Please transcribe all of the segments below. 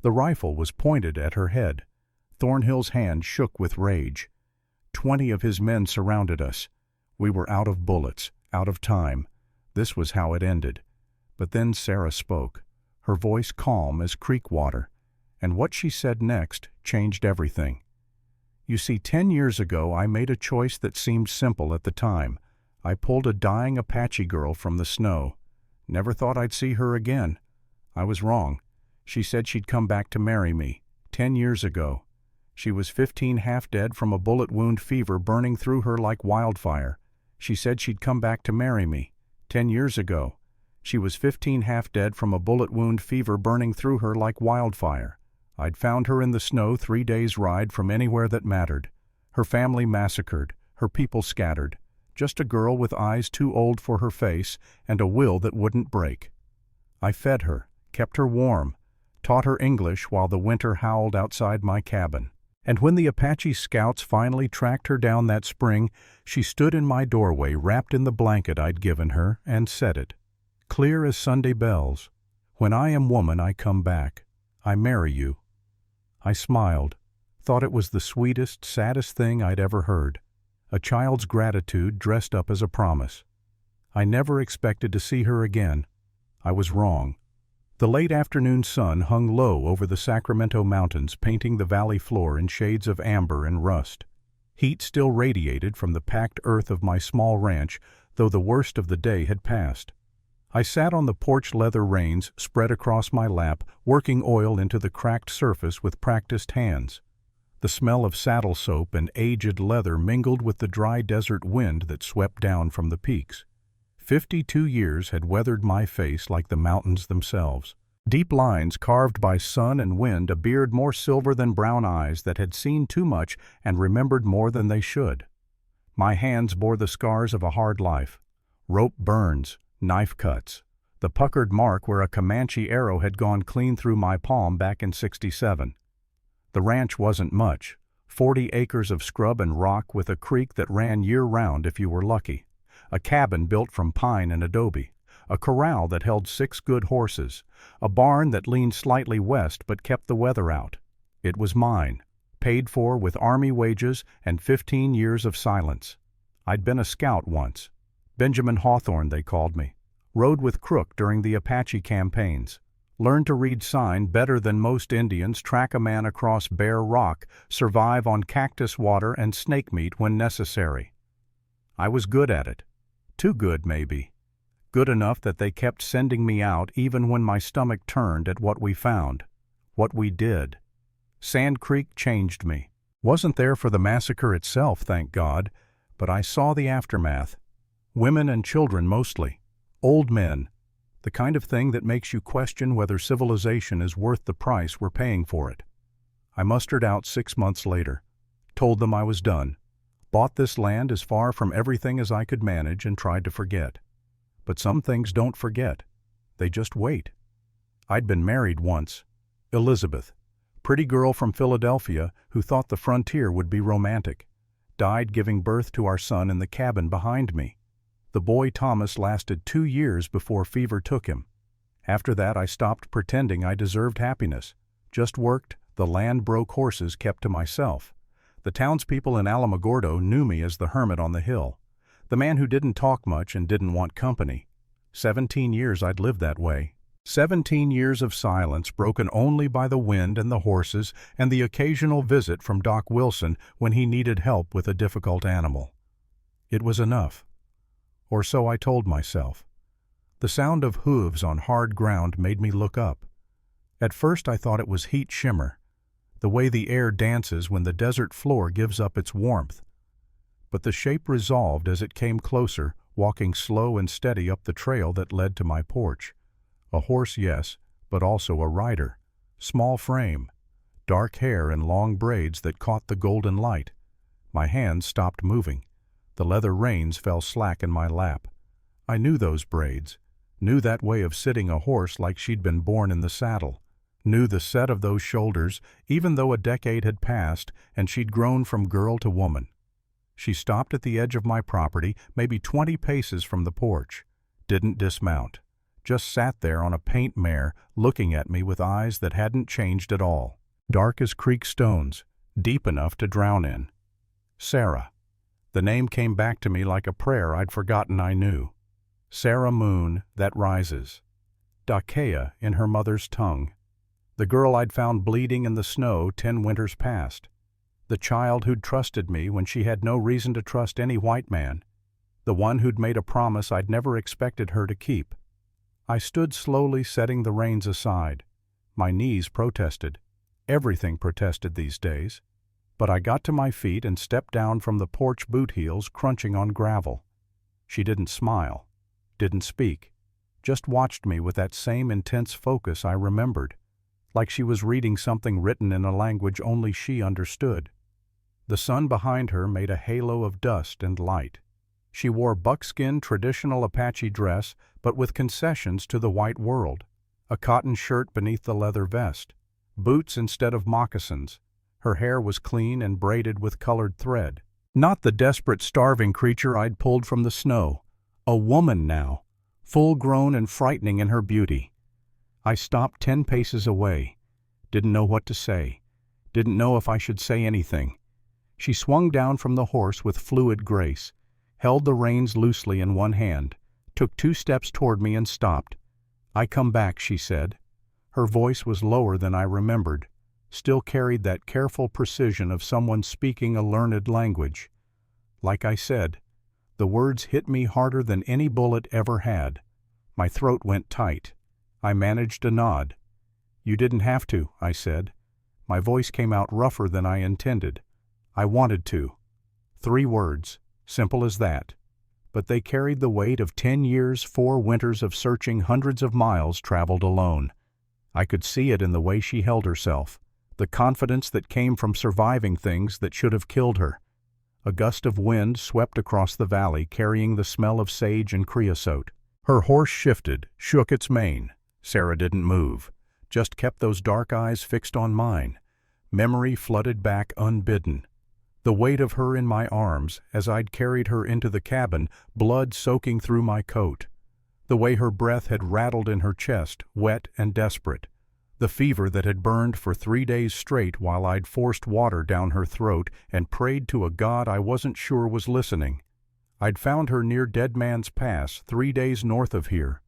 The rifle was pointed at her head. Thornhill's hand shook with rage. 20 of his men surrounded us. We were out of bullets, out of time. This was how it ended. But then Sarah spoke, her voice calm as creek water, and what she said next changed everything. You see, 10 years ago I made a choice that seemed simple at the time. I pulled a dying Apache girl from the snow. Never thought I'd see her again. I was wrong. She said she'd come back to marry me. 10 years ago. She was 15 half dead from a bullet wound, fever burning through her like wildfire. She said she'd come back to marry me. 10 years ago. She was 15 half dead from a bullet wound, fever burning through her like wildfire. I'd found her in the snow 3 days' ride from anywhere that mattered. Her family massacred, her people scattered. Just a girl with eyes too old for her face and a will that wouldn't break. I fed her, kept her warm, taught her English while the winter howled outside my cabin. And when the Apache scouts finally tracked her down that spring, she stood in my doorway wrapped in the blanket I'd given her and said it, clear as Sunday bells, "When I am woman I come back. I marry you." I smiled, thought it was the sweetest, saddest thing I'd ever heard. A child's gratitude dressed up as a promise. I never expected to see her again. I was wrong. The late afternoon sun hung low over the Sacramento mountains, painting the valley floor in shades of amber and rust. Heat still radiated from the packed earth of my small ranch, though the worst of the day had passed. I sat on the porch, leather reins spread across my lap, working oil into the cracked surface with practiced hands. The smell of saddle soap and aged leather mingled with the dry desert wind that swept down from the peaks. 52 years had weathered my face like the mountains themselves. Deep lines carved by sun and wind, a beard more silver than brown eyes that had seen too much and remembered more than they should. My hands bore the scars of a hard life. Rope burns, knife cuts, the puckered mark where a Comanche arrow had gone clean through my palm back in '67. The ranch wasn't much, 40 acres of scrub and rock with a creek that ran year-round if you were lucky, a cabin built from pine and adobe, a corral that held 6 good horses, a barn that leaned slightly west but kept the weather out. It was mine, paid for with Army wages and 15 years of silence. I'd been a scout once. Benjamin Hawthorne, they called me. Rode with Crook during the Apache campaigns. Learned to read sign better than most Indians, track a man across bare rock, survive on cactus water and snake meat when necessary. I was good at it. Too good, maybe. Good enough that they kept sending me out even when my stomach turned at what we found, what we did. Sand Creek changed me. Wasn't there for the massacre itself, thank God, but I saw the aftermath. Women and children mostly. Old men. The kind of thing that makes you question whether civilization is worth the price we're paying for it. I mustered out 6 months later. Told them I was done. Bought this land as far from everything as I could manage and tried to forget. But some things don't forget. They just wait. I'd been married once. Elizabeth. Pretty girl from Philadelphia who thought the frontier would be romantic. Died giving birth to our son in the cabin behind me. The boy Thomas lasted 2 years before fever took him. After that I stopped pretending I deserved happiness. Just worked, the land broke horses kept to myself. The townspeople in Alamogordo knew me as the hermit on the hill. The man who didn't talk much and didn't want company. 17 years I'd lived that way. 17 years of silence broken only by the wind and the horses and the occasional visit from Doc Wilson when he needed help with a difficult animal. It was enough. Or so I told myself. The sound of hooves on hard ground made me look up. At first I thought it was heat shimmer, the way the air dances when the desert floor gives up its warmth. But the shape resolved as it came closer, walking slow and steady up the trail that led to my porch. A horse, yes, but also a rider. Small frame, dark hair and long braids that caught the golden light. My hands stopped moving. The leather reins fell slack in my lap. I knew those braids, knew that way of sitting a horse like she'd been born in the saddle, knew the set of those shoulders even though a decade had passed and she'd grown from girl to woman. She stopped at the edge of my property, maybe 20 paces from the porch. Didn't dismount. just sat there on a paint mare, looking at me with eyes that hadn't changed at all. Dark as creek stones, deep enough to drown in. Sarah. The name came back to me like a prayer I'd forgotten I knew. Sarah Moon that rises. Dakea in her mother's tongue. The girl I'd found bleeding in the snow 10 winters past. The child who'd trusted me when she had no reason to trust any white man. The one who'd made a promise I'd never expected her to keep. I stood slowly setting the reins aside. My knees protested. Everything protested these days. But I got to my feet and stepped down from the porch boot heels crunching on gravel. She didn't smile, didn't speak, just watched me with that same intense focus I remembered, like she was reading something written in a language only she understood. The sun behind her made a halo of dust and light. She wore buckskin traditional Apache dress, but with concessions to the white world. A cotton shirt beneath the leather vest. Boots instead of moccasins. Her hair was clean and braided with colored thread. Not the desperate, starving creature I'd pulled from the snow. A woman now, full-grown and frightening in her beauty. I stopped 10 paces away. Didn't know what to say. Didn't know if I should say anything. She swung down from the horse with fluid grace, held the reins loosely in one hand, took 2 steps toward me and stopped. "I come back," she said. Her voice was lower than I remembered, still carried that careful precision of someone speaking a learned language. Like I said, the words hit me harder than any bullet ever had. My throat went tight. I managed a nod. "You didn't have to," I said. My voice came out rougher than I intended. I wanted to. 3 words. Simple as that. But they carried the weight of 10 years, 4 winters of searching, hundreds of miles traveled alone. I could see it in the way she held herself, the confidence that came from surviving things that should have killed her. A gust of wind swept across the valley, carrying the smell of sage and creosote. Her horse shifted, shook its mane. Sarah didn't move, just kept those dark eyes fixed on mine. Memory flooded back unbidden. The weight of her in my arms as I'd carried her into the cabin, blood soaking through my coat. The way her breath had rattled in her chest, wet and desperate. The fever that had burned for 3 days straight while I'd forced water down her throat and prayed to a God I wasn't sure was listening. I'd found her near Dead Man's Pass, 3 days north of here.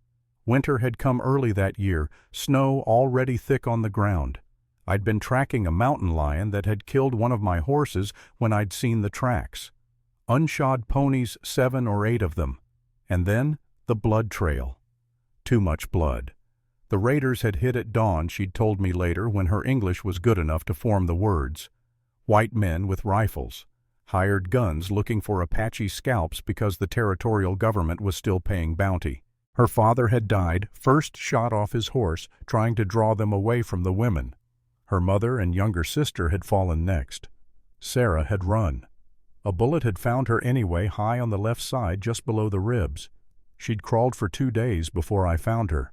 Winter had come early that year, snow already thick on the ground. I'd been tracking a mountain lion that had killed one of my horses when I'd seen the tracks. Unshod ponies, 7 or 8 of them. And then the blood trail. Too much blood. The raiders had hit at dawn, she'd told me later, when her English was good enough to form the words. White men with rifles. Hired guns looking for Apache scalps because the territorial government was still paying bounty. Her father had died, first shot off his horse, trying to draw them away from the women. Her mother and younger sister had fallen next. Sarah had run. A bullet had found her anyway, high on the left side, just below the ribs. She'd crawled for 2 days before I found her.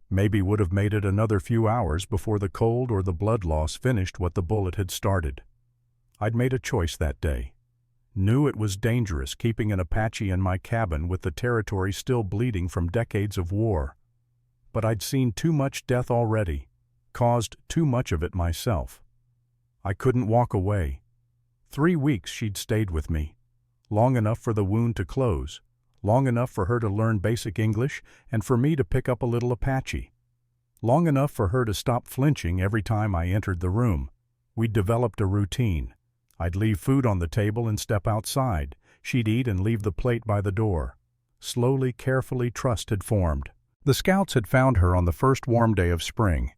Maybe would have made it another few hours before the cold or the blood loss finished what the bullet had started. I'd made a choice that day. Knew it was dangerous keeping an Apache in my cabin with the territory still bleeding from decades of war. But I'd seen too much death already. Caused too much of it myself. I couldn't walk away. 3 weeks she'd stayed with me. Long enough for the wound to close. Long enough for her to learn basic English and for me to pick up a little Apache. Long enough for her to stop flinching every time I entered the room. We'd developed a routine. I'd leave food on the table and step outside. She'd eat and leave the plate by the door. Slowly, carefully, trust had formed. The scouts had found her on the first warm day of spring.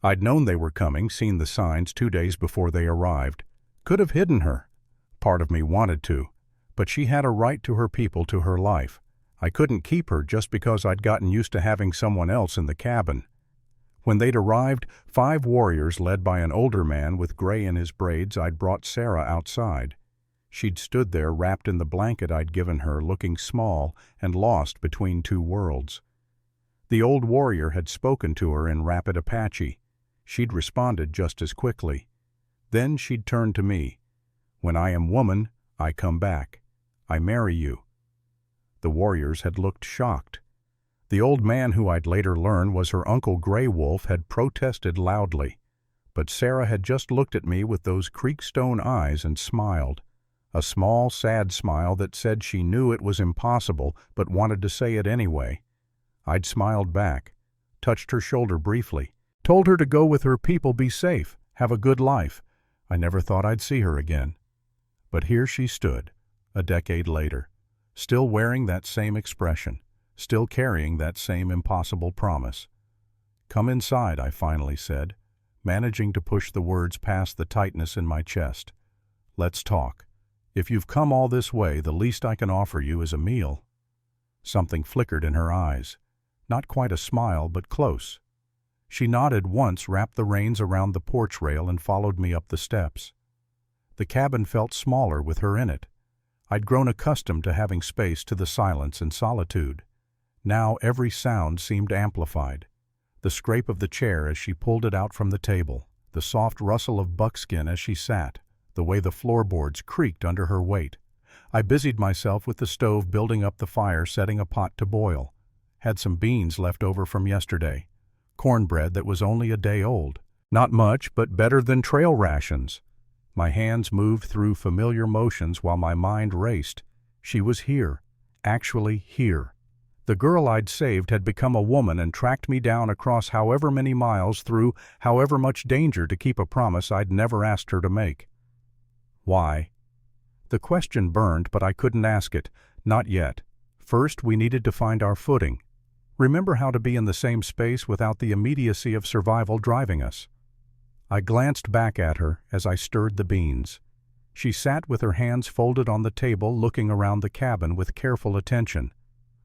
I'd known they were coming, seen the signs 2 days before they arrived. Could have hidden her. Part of me wanted to. But she had a right to her people, to her life. I couldn't keep her just because I'd gotten used to having someone else in the cabin. When they'd arrived, 5 warriors led by an older man with gray in his braids, I'd brought Sarah outside. She'd stood there wrapped in the blanket I'd given her, looking small and lost between 2 worlds. The old warrior had spoken to her in rapid Apache. She'd responded just as quickly. Then she'd turned to me. "When I am woman, I come back. I marry you." The warriors had looked shocked. The old man, who I'd later learn was her Uncle Grey Wolf, had protested loudly. But Sarah had just looked at me with those creekstone eyes and smiled. A small, sad smile that said she knew it was impossible but wanted to say it anyway. I'd smiled back, touched her shoulder briefly, told her to go with her people, be safe, have a good life. I never thought I'd see her again. But here she stood, a decade later, still wearing that same expression, still carrying that same impossible promise. "Come inside," I finally said, managing to push the words past the tightness in my chest. "Let's talk. If you've come all this way, the least I can offer you is a meal." Something flickered in her eyes. Not quite a smile, but close. She nodded once, wrapped the reins around the porch rail, and followed me up the steps. The cabin felt smaller with her in it. I'd grown accustomed to having space, to the silence and solitude. Now every sound seemed amplified. The scrape of the chair as she pulled it out from the table, the soft rustle of buckskin as she sat, the way the floorboards creaked under her weight. I busied myself with the stove, building up the fire, setting a pot to boil. Had some beans left over from yesterday. Cornbread that was only a day old. Not much, but better than trail rations. My hands moved through familiar motions while my mind raced. She was here, actually here. The girl I'd saved had become a woman and tracked me down across however many miles, through however much danger, to keep a promise I'd never asked her to make. Why? The question burned, but I couldn't ask it. Not yet. First, we needed to find our footing. Remember how to be in the same space without the immediacy of survival driving us. I glanced back at her as I stirred the beans. She sat with her hands folded on the table, looking around the cabin with careful attention.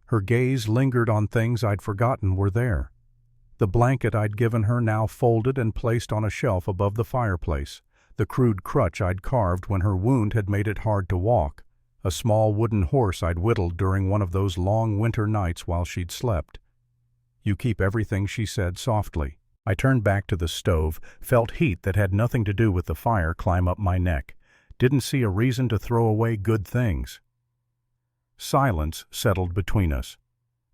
Her gaze lingered on things I'd forgotten were there. The blanket I'd given her, now folded and placed on a shelf above the fireplace. The crude crutch I'd carved when her wound had made it hard to walk. A small wooden horse I'd whittled during one of those long winter nights while she'd slept. "You keep everything," she said softly. I turned back to the stove, felt heat that had nothing to do with the fire climb up my neck. Didn't see a reason to throw away good things. Silence settled between us.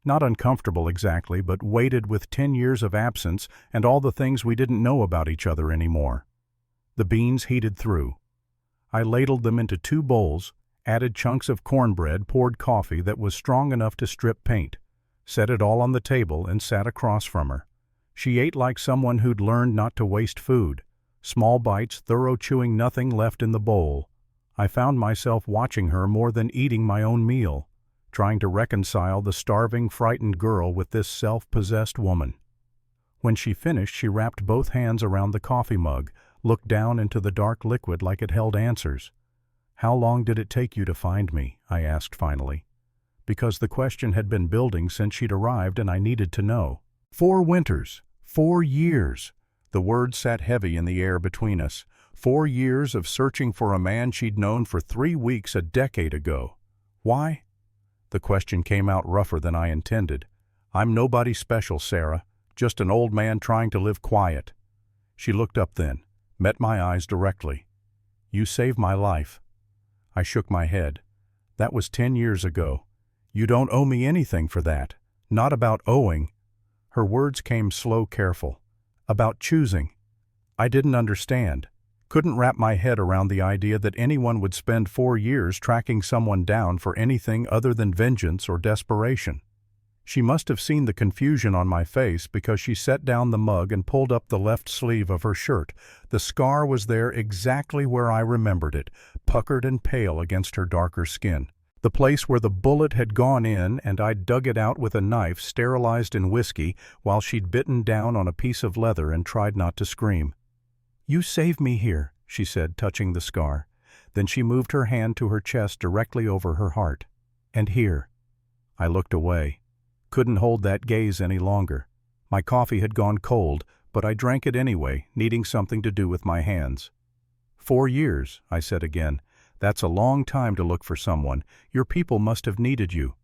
Not uncomfortable exactly, but weighted with 10 years of absence and all the things we didn't know about each other anymore. The beans heated through. I ladled them into 2 bowls, added chunks of cornbread, poured coffee that was strong enough to strip paint, set it all on the table, and sat across from her. She ate like someone who'd learned not to waste food. Small bites, thorough chewing, nothing left in the bowl. I found myself watching her more than eating my own meal, trying to reconcile the starving, frightened girl with this self-possessed woman. When she finished, she wrapped both hands around the coffee mug, looked down into the dark liquid like it held answers. "How long did it take you to find me?" I asked finally, because the question had been building since she'd arrived and I needed to know. 4 winters, 4 years. The words sat heavy in the air between us. 4 years of searching for a man she'd known for 3 weeks a decade ago. Why? The question came out rougher than I intended. "I'm nobody special, Sarah. Just an old man trying to live quiet." She looked up then, met my eyes directly. "You saved my life." I shook my head. "That was 10 years ago. You don't owe me anything for that. Not about owing." Her words came slow, careful. "About choosing." I didn't understand. Couldn't wrap my head around the idea that anyone would spend 4 years tracking someone down for anything other than vengeance or desperation. She must have seen the confusion on my face, because she set down the mug and pulled up the left sleeve of her shirt. The scar was there exactly where I remembered it, puckered and pale against her darker skin. The place where the bullet had gone in, and I'd dug it out with a knife sterilized in whiskey while she'd bitten down on a piece of leather and tried not to scream. "You saved me here," she said, touching the scar. Then she moved her hand to her chest directly over her heart. "And here." I looked away. Couldn't hold that gaze any longer. My coffee had gone cold, but I drank it anyway, needing something to do with my hands. 4 years, I said again. "That's a long time to look for someone. Your people must have needed you."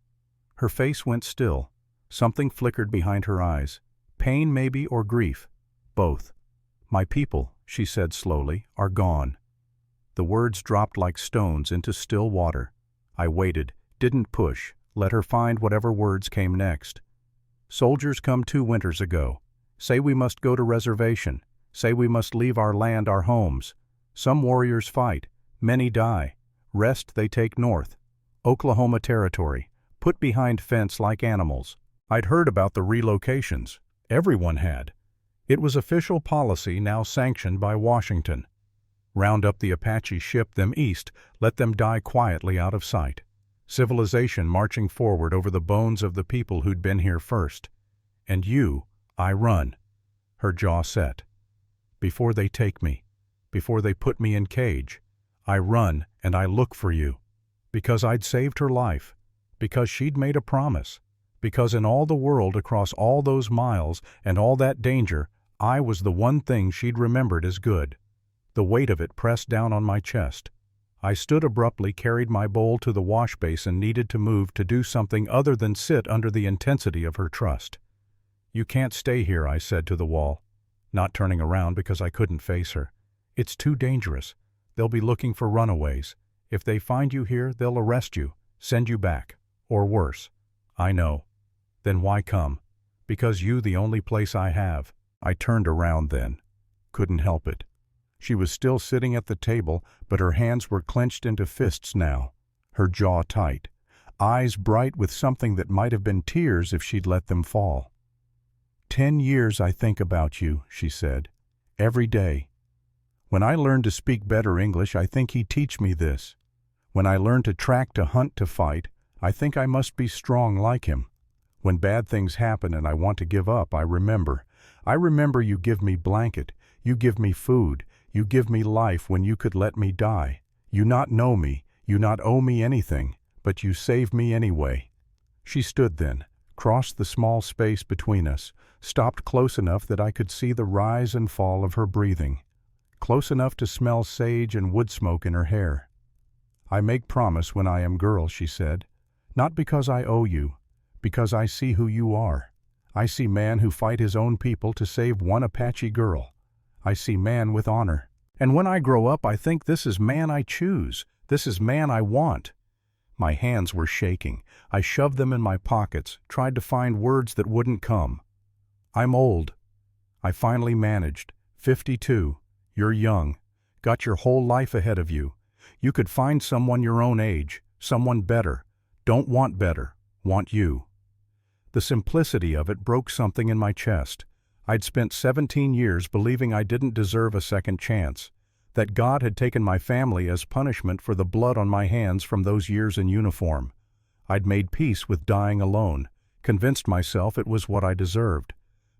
Her face went still. Something flickered behind her eyes. Pain maybe, or grief. Both. "My people," she said slowly, "are gone." The words dropped like stones into still water. I waited, didn't push, let her find whatever words came next. Soldiers come 2 winters ago. Say we must go to reservation. Say we must leave our land, our homes. Some warriors fight. Many die. Rest they take north. Oklahoma Territory. Put behind fence like animals. I'd heard about the relocations. Everyone had. It was official policy now sanctioned by Washington. Round up the Apache, ship them east, let them die quietly out of sight. Civilization marching forward over the bones of the people who'd been here first. And you, I run. Her jaw set. Before they take me, before they put me in cage, I run and I look for you. Because I'd saved her life. Because she'd made a promise. Because in all the world, across all those miles and all that danger, I was the one thing she'd remembered as good. The weight of it pressed down on my chest. I stood abruptly, carried my bowl to the wash basin, needed to move, to do something other than sit under the intensity of her trust. You can't stay here, I said to the wall, not turning around because I couldn't face her. It's too dangerous. They'll be looking for runaways. If they find you here, they'll arrest you, send you back, or worse. I know. Then why come? Because you the only place I have. I turned around then. Couldn't help it. She was still sitting at the table, but her hands were clenched into fists now, her jaw tight, eyes bright with something that might have been tears if she'd let them fall. 10 years I think about you, she said, every day. When I learned to speak better English, I think he'd teach me this. When I learned to track, to hunt, to fight, I think I must be strong like him. When bad things happen and I want to give up, I remember you give me blanket, you give me food, you give me life when you could let me die. You not know me, you not owe me anything, but you save me anyway. She stood then, crossed the small space between us, stopped close enough that I could see the rise and fall of her breathing, close enough to smell sage and wood smoke in her hair. I make promise when I am girl, she said, not because I owe you, because I see who you are. I see man who fight his own people to save one Apache girl. I see man with honor. And when I grow up, I think this is man I choose. This is man I want. My hands were shaking. I shoved them in my pockets, tried to find words that wouldn't come. I'm old. I finally managed. 52. You're young. Got your whole life ahead of you. You could find someone your own age, someone better. Don't want better. Want you. The simplicity of it broke something in my chest. I'd spent 17 years believing I didn't deserve a second chance, that God had taken my family as punishment for the blood on my hands from those years in uniform. I'd made peace with dying alone, convinced myself it was what I deserved.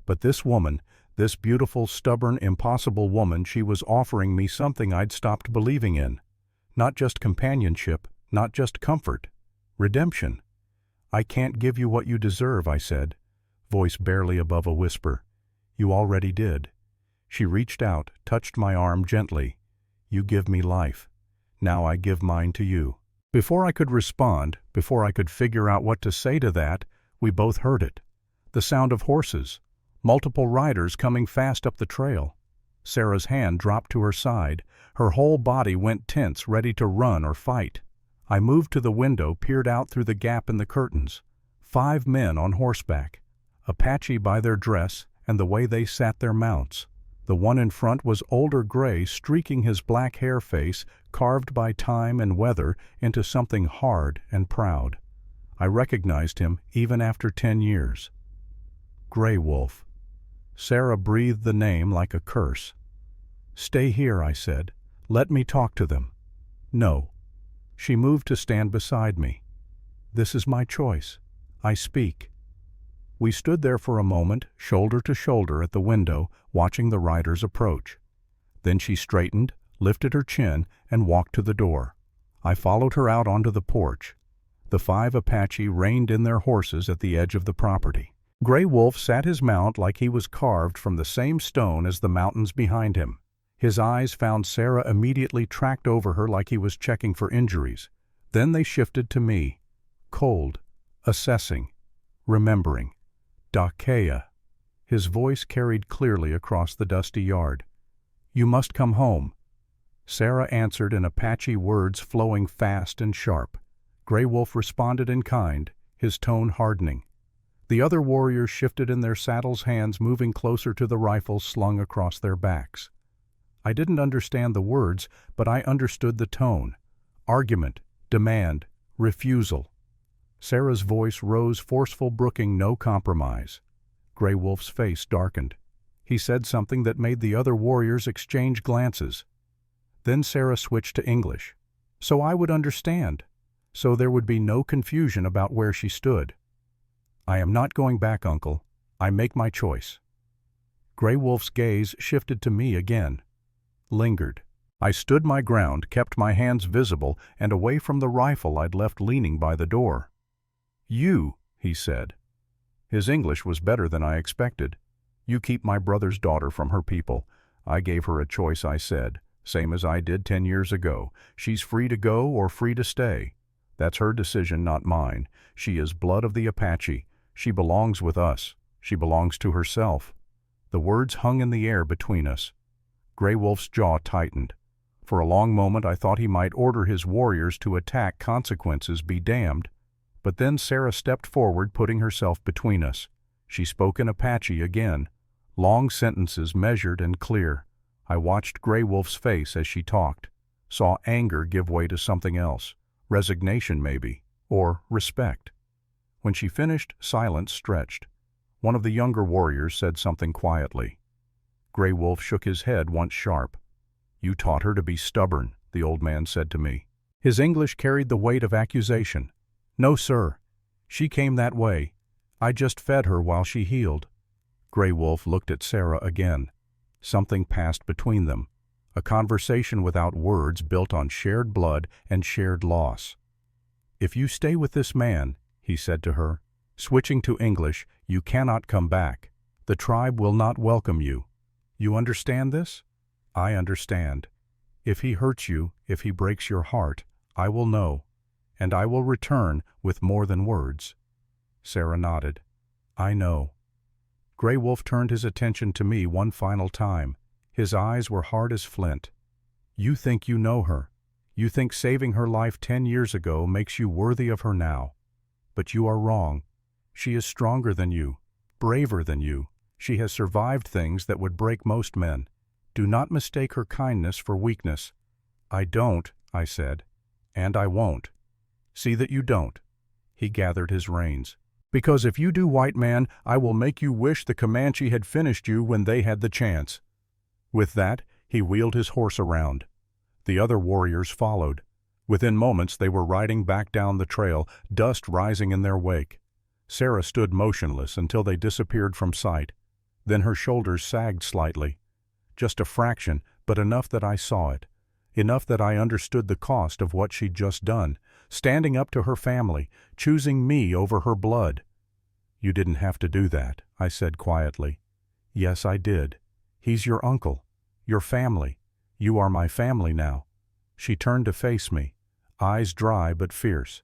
But this woman, this beautiful, stubborn, impossible woman, she was offering me something I'd stopped believing in. Not just companionship, not just comfort. Redemption. I can't give you what you deserve, I said, voice barely above a whisper. You already did. She reached out, touched my arm gently. You give me life. Now I give mine to you. Before I could respond, before I could figure out what to say to that, we both heard it. The sound of horses. Multiple riders coming fast up the trail. Sarah's hand dropped to her side. Her whole body went tense, ready to run or fight. I moved to the window, peered out through the gap in the curtains. 5 men on horseback. Apache by their dress and the way they sat their mounts. The one in front was older gray, streaking his black hair face, carved by time and weather, into something hard and proud. I recognized him even after 10 years. Gray Wolf. Sarah breathed the name like a curse. Stay here, I said. Let me talk to them. No. She moved to stand beside me. This is my choice. I speak. We stood there for a moment, shoulder to shoulder at the window, watching the riders approach. Then she straightened, lifted her chin, and walked to the door. I followed her out onto the porch. The 5 Apache reined in their horses at the edge of the property. Gray Wolf sat his mount like he was carved from the same stone as the mountains behind him. His eyes found Sarah, immediately tracked over her like he was checking for injuries. Then they shifted to me. Cold, assessing, remembering. Dakea. His voice carried clearly across the dusty yard. You must come home. Sarah answered in Apache words flowing fast and sharp. Gray Wolf responded in kind, his tone hardening. The other warriors shifted in their saddles, hands moving closer to the rifles slung across their backs. I didn't understand the words, but I understood the tone. Argument, demand, refusal. Sarah's voice rose forceful, brooking no compromise. Grey Wolf's face darkened. He said something that made the other warriors exchange glances. Then Sarah switched to English. So I would understand. So there would be no confusion about where she stood. I am not going back, Uncle. I make my choice. Grey Wolf's gaze shifted to me again. Lingered. I stood my ground, kept my hands visible and away from the rifle I'd left leaning by the door. You, he said. His English was better than I expected. You keep my brother's daughter from her people. I gave her a choice, I said, same as I did 10 years ago. She's free to go or free to stay. That's her decision, not mine. She is blood of the Apache. She belongs with us. She belongs to herself. The words hung in the air between us. Grey Wolf's jaw tightened. For a long moment I thought he might order his warriors to attack, consequences be damned. But then Sarah stepped forward, putting herself between us. She spoke in Apache again. Long sentences, measured and clear. I watched Grey Wolf's face as she talked. Saw anger give way to something else. Resignation maybe. Or respect. When she finished, silence stretched. One of the younger warriors said something quietly. Grey Wolf shook his head once sharp. You taught her to be stubborn, the old man said to me. His English carried the weight of accusation. No, sir. She came that way. I just fed her while she healed. Grey Wolf looked at Sarah again. Something passed between them. A conversation without words, built on shared blood and shared loss. If you stay with this man, he said to her, switching to English, you cannot come back. The tribe will not welcome you. You understand this? I understand. If he hurts you, if he breaks your heart, I will know, and I will return with more than words. Sarah nodded. I know. Grey Wolf turned his attention to me one final time. His eyes were hard as flint. You think you know her. You think saving her life 10 years ago makes you worthy of her now. But you are wrong. She is stronger than you, braver than you. She has survived things that would break most men. Do not mistake her kindness for weakness. I don't, I said, and I won't. See that you don't. He gathered his reins. Because if you do, white man, I will make you wish the Comanche had finished you when they had the chance. With that, he wheeled his horse around. The other warriors followed. Within moments they were riding back down the trail, dust rising in their wake. Sarah stood motionless until they disappeared from sight. Then her shoulders sagged slightly. Just a fraction, but enough that I saw it. Enough that I understood the cost of what she'd just done, standing up to her family, choosing me over her blood. You didn't have to do that, I said quietly. Yes, I did. He's your uncle, your family. You are my family now. She turned to face me, eyes dry but fierce.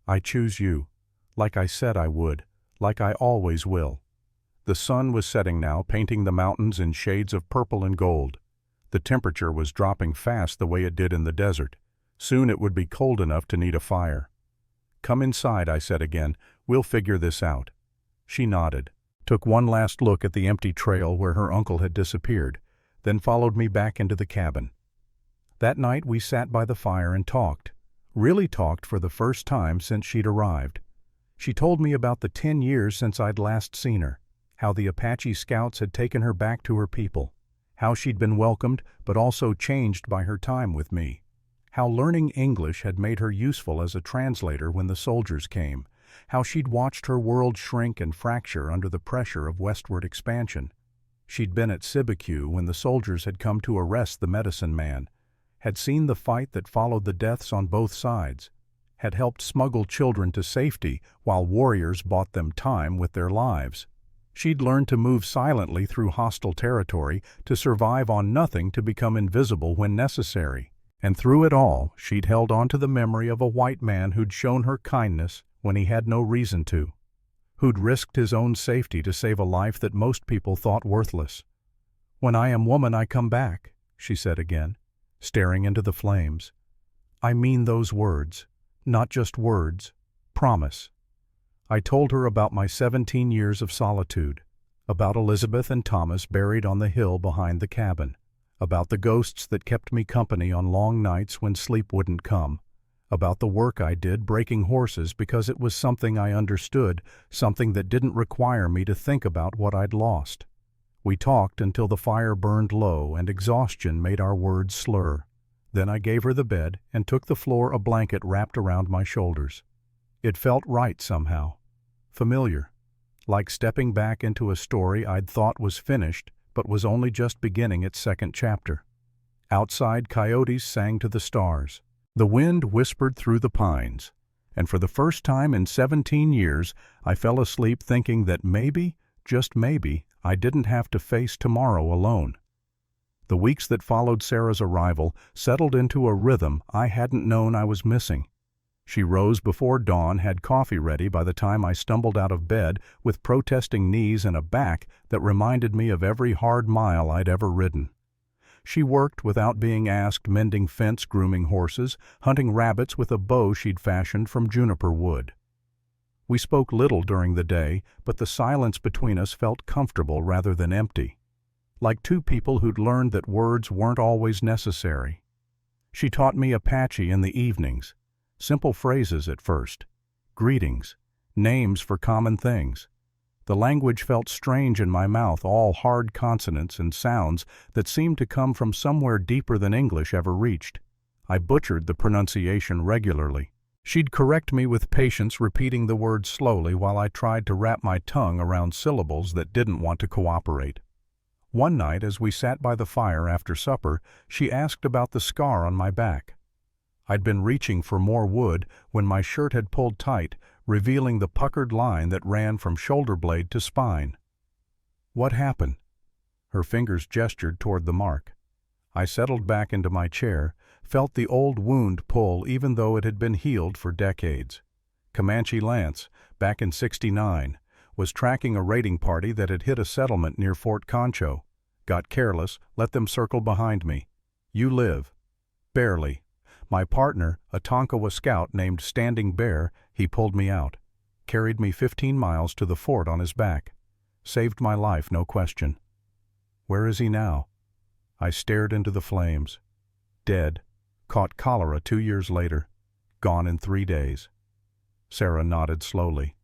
I choose you, like I said I would, like I always will. The sun was setting now, painting the mountains in shades of purple and gold. The temperature was dropping fast the way it did in the desert. Soon it would be cold enough to need a fire. Come inside, I said again. We'll figure this out. She nodded, took one last look at the empty trail where her uncle had disappeared, then followed me back into the cabin. That night we sat by the fire and talked, really talked for the first time since she'd arrived. She told me about the 10 years since I'd last seen her, how the Apache scouts had taken her back to her people, how she'd been welcomed but also changed by her time with me, how learning English had made her useful as a translator when the soldiers came, how she'd watched her world shrink and fracture under the pressure of westward expansion. She'd been at Sibique when the soldiers had come to arrest the medicine man, had seen the fight that followed the deaths on both sides, had helped smuggle children to safety while warriors bought them time with their lives. She'd learned to move silently through hostile territory, to survive on nothing, to become invisible when necessary. And through it all, she'd held on to the memory of a white man who'd shown her kindness when he had no reason to, who'd risked his own safety to save a life that most people thought worthless. When I am woman, I come back, she said again, staring into the flames. I mean those words, not just words, promise. I told her about my 17 years of solitude, about Elizabeth and Thomas buried on the hill behind the cabin, about the ghosts that kept me company on long nights when sleep wouldn't come, about the work I did breaking horses because it was something I understood, something that didn't require me to think about what I'd lost. We talked until the fire burned low and exhaustion made our words slur. Then I gave her the bed and took the floor a blanket wrapped around my shoulders. It felt right somehow, familiar, like stepping back into a story I'd thought was finished but was only just beginning its second chapter. Outside, coyotes sang to the stars. The wind whispered through the pines, and for the first time in 17 years, I fell asleep thinking that maybe, just maybe, I didn't have to face tomorrow alone. The weeks that followed Sarah's arrival settled into a rhythm I hadn't known I was missing. She rose before dawn, had coffee ready by the time I stumbled out of bed with protesting knees and a back that reminded me of every hard mile I'd ever ridden. She worked without being asked, mending fence, grooming horses, hunting rabbits with a bow she'd fashioned from juniper wood. We spoke little during the day, but the silence between us felt comfortable rather than empty, like two people who'd learned that words weren't always necessary. She taught me Apache in the evenings, simple phrases at first, greetings, names for common things. The language felt strange in my mouth, all hard consonants and sounds that seemed to come from somewhere deeper than English ever reached. I butchered the pronunciation regularly. She'd correct me with patience, repeating the words slowly while I tried to wrap my tongue around syllables that didn't want to cooperate. One night, as we sat by the fire after supper, she asked about the scar on my back. I'd been reaching for more wood when my shirt had pulled tight, revealing the puckered line that ran from shoulder blade to spine. "What happened?" Her fingers gestured toward the mark. I settled back into my chair, felt the old wound pull even though it had been healed for decades. Comanche Lance, back in '69, was tracking a raiding party that had hit a settlement near Fort Concho. Got careless, let them circle behind me. "You live." "Barely." My partner, a Tonkawa scout named Standing Bear, he pulled me out. Carried me 15 miles to the fort on his back. Saved my life, no question. "Where is he now?" I stared into the flames. Dead. Caught cholera 2 years later. Gone in 3 days. Sarah nodded slowly.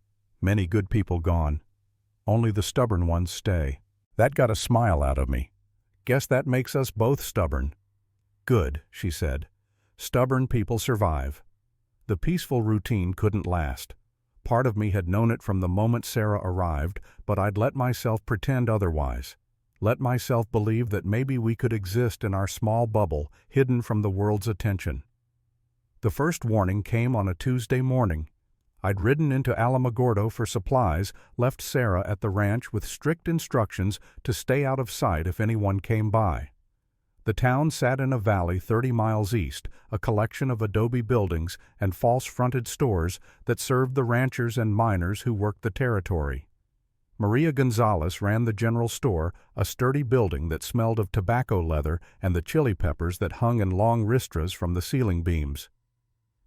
"Many good people gone. Only the stubborn ones stay." That got a smile out of me. "Guess that makes us both stubborn." "Good," she said. "Stubborn people survive." The peaceful routine couldn't last. Part of me had known it from the moment Sarah arrived, but I'd let myself pretend otherwise. Let myself believe that maybe we could exist in our small bubble, hidden from the world's attention. The first warning came on a Tuesday morning. I'd ridden into Alamogordo for supplies, left Sarah at the ranch with strict instructions to stay out of sight if anyone came by. The town sat in a valley 30 miles east, a collection of adobe buildings and false-fronted stores that served the ranchers and miners who worked the territory. Maria Gonzalez ran the general store, a sturdy building that smelled of tobacco leather and the chili peppers that hung in long ristras from the ceiling beams.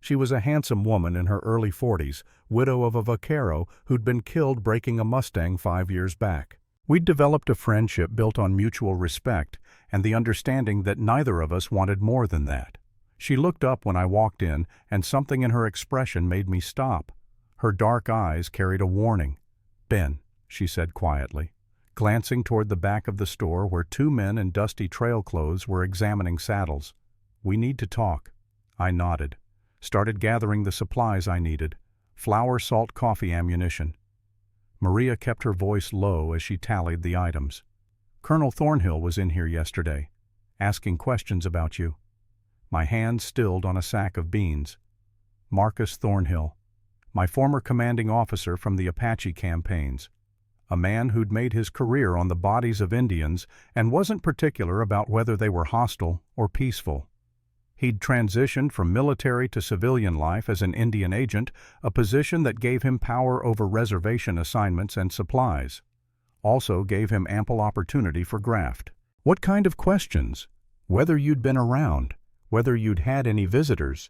She was a handsome woman in her early 40s, widow of a vaquero who'd been killed breaking a Mustang 5 years back. We'd developed a friendship built on mutual respect and the understanding that neither of us wanted more than that. She looked up when I walked in, and something in her expression made me stop. Her dark eyes carried a warning. "Ben," she said quietly, glancing toward the back of the store where 2 men in dusty trail clothes were examining saddles. "We need to talk." I nodded. Started gathering the supplies I needed. Flour, salt, coffee, ammunition. Maria kept her voice low as she tallied the items. "Colonel Thornhill was in here yesterday, asking questions about you." My hand stilled on a sack of beans. Marcus Thornhill, my former commanding officer from the Apache campaigns. A man who'd made his career on the bodies of Indians and wasn't particular about whether they were hostile or peaceful. He'd transitioned from military to civilian life as an Indian agent, a position that gave him power over reservation assignments and supplies. Also gave him ample opportunity for graft. "What kind of questions? Whether you'd been around, whether you'd had any visitors."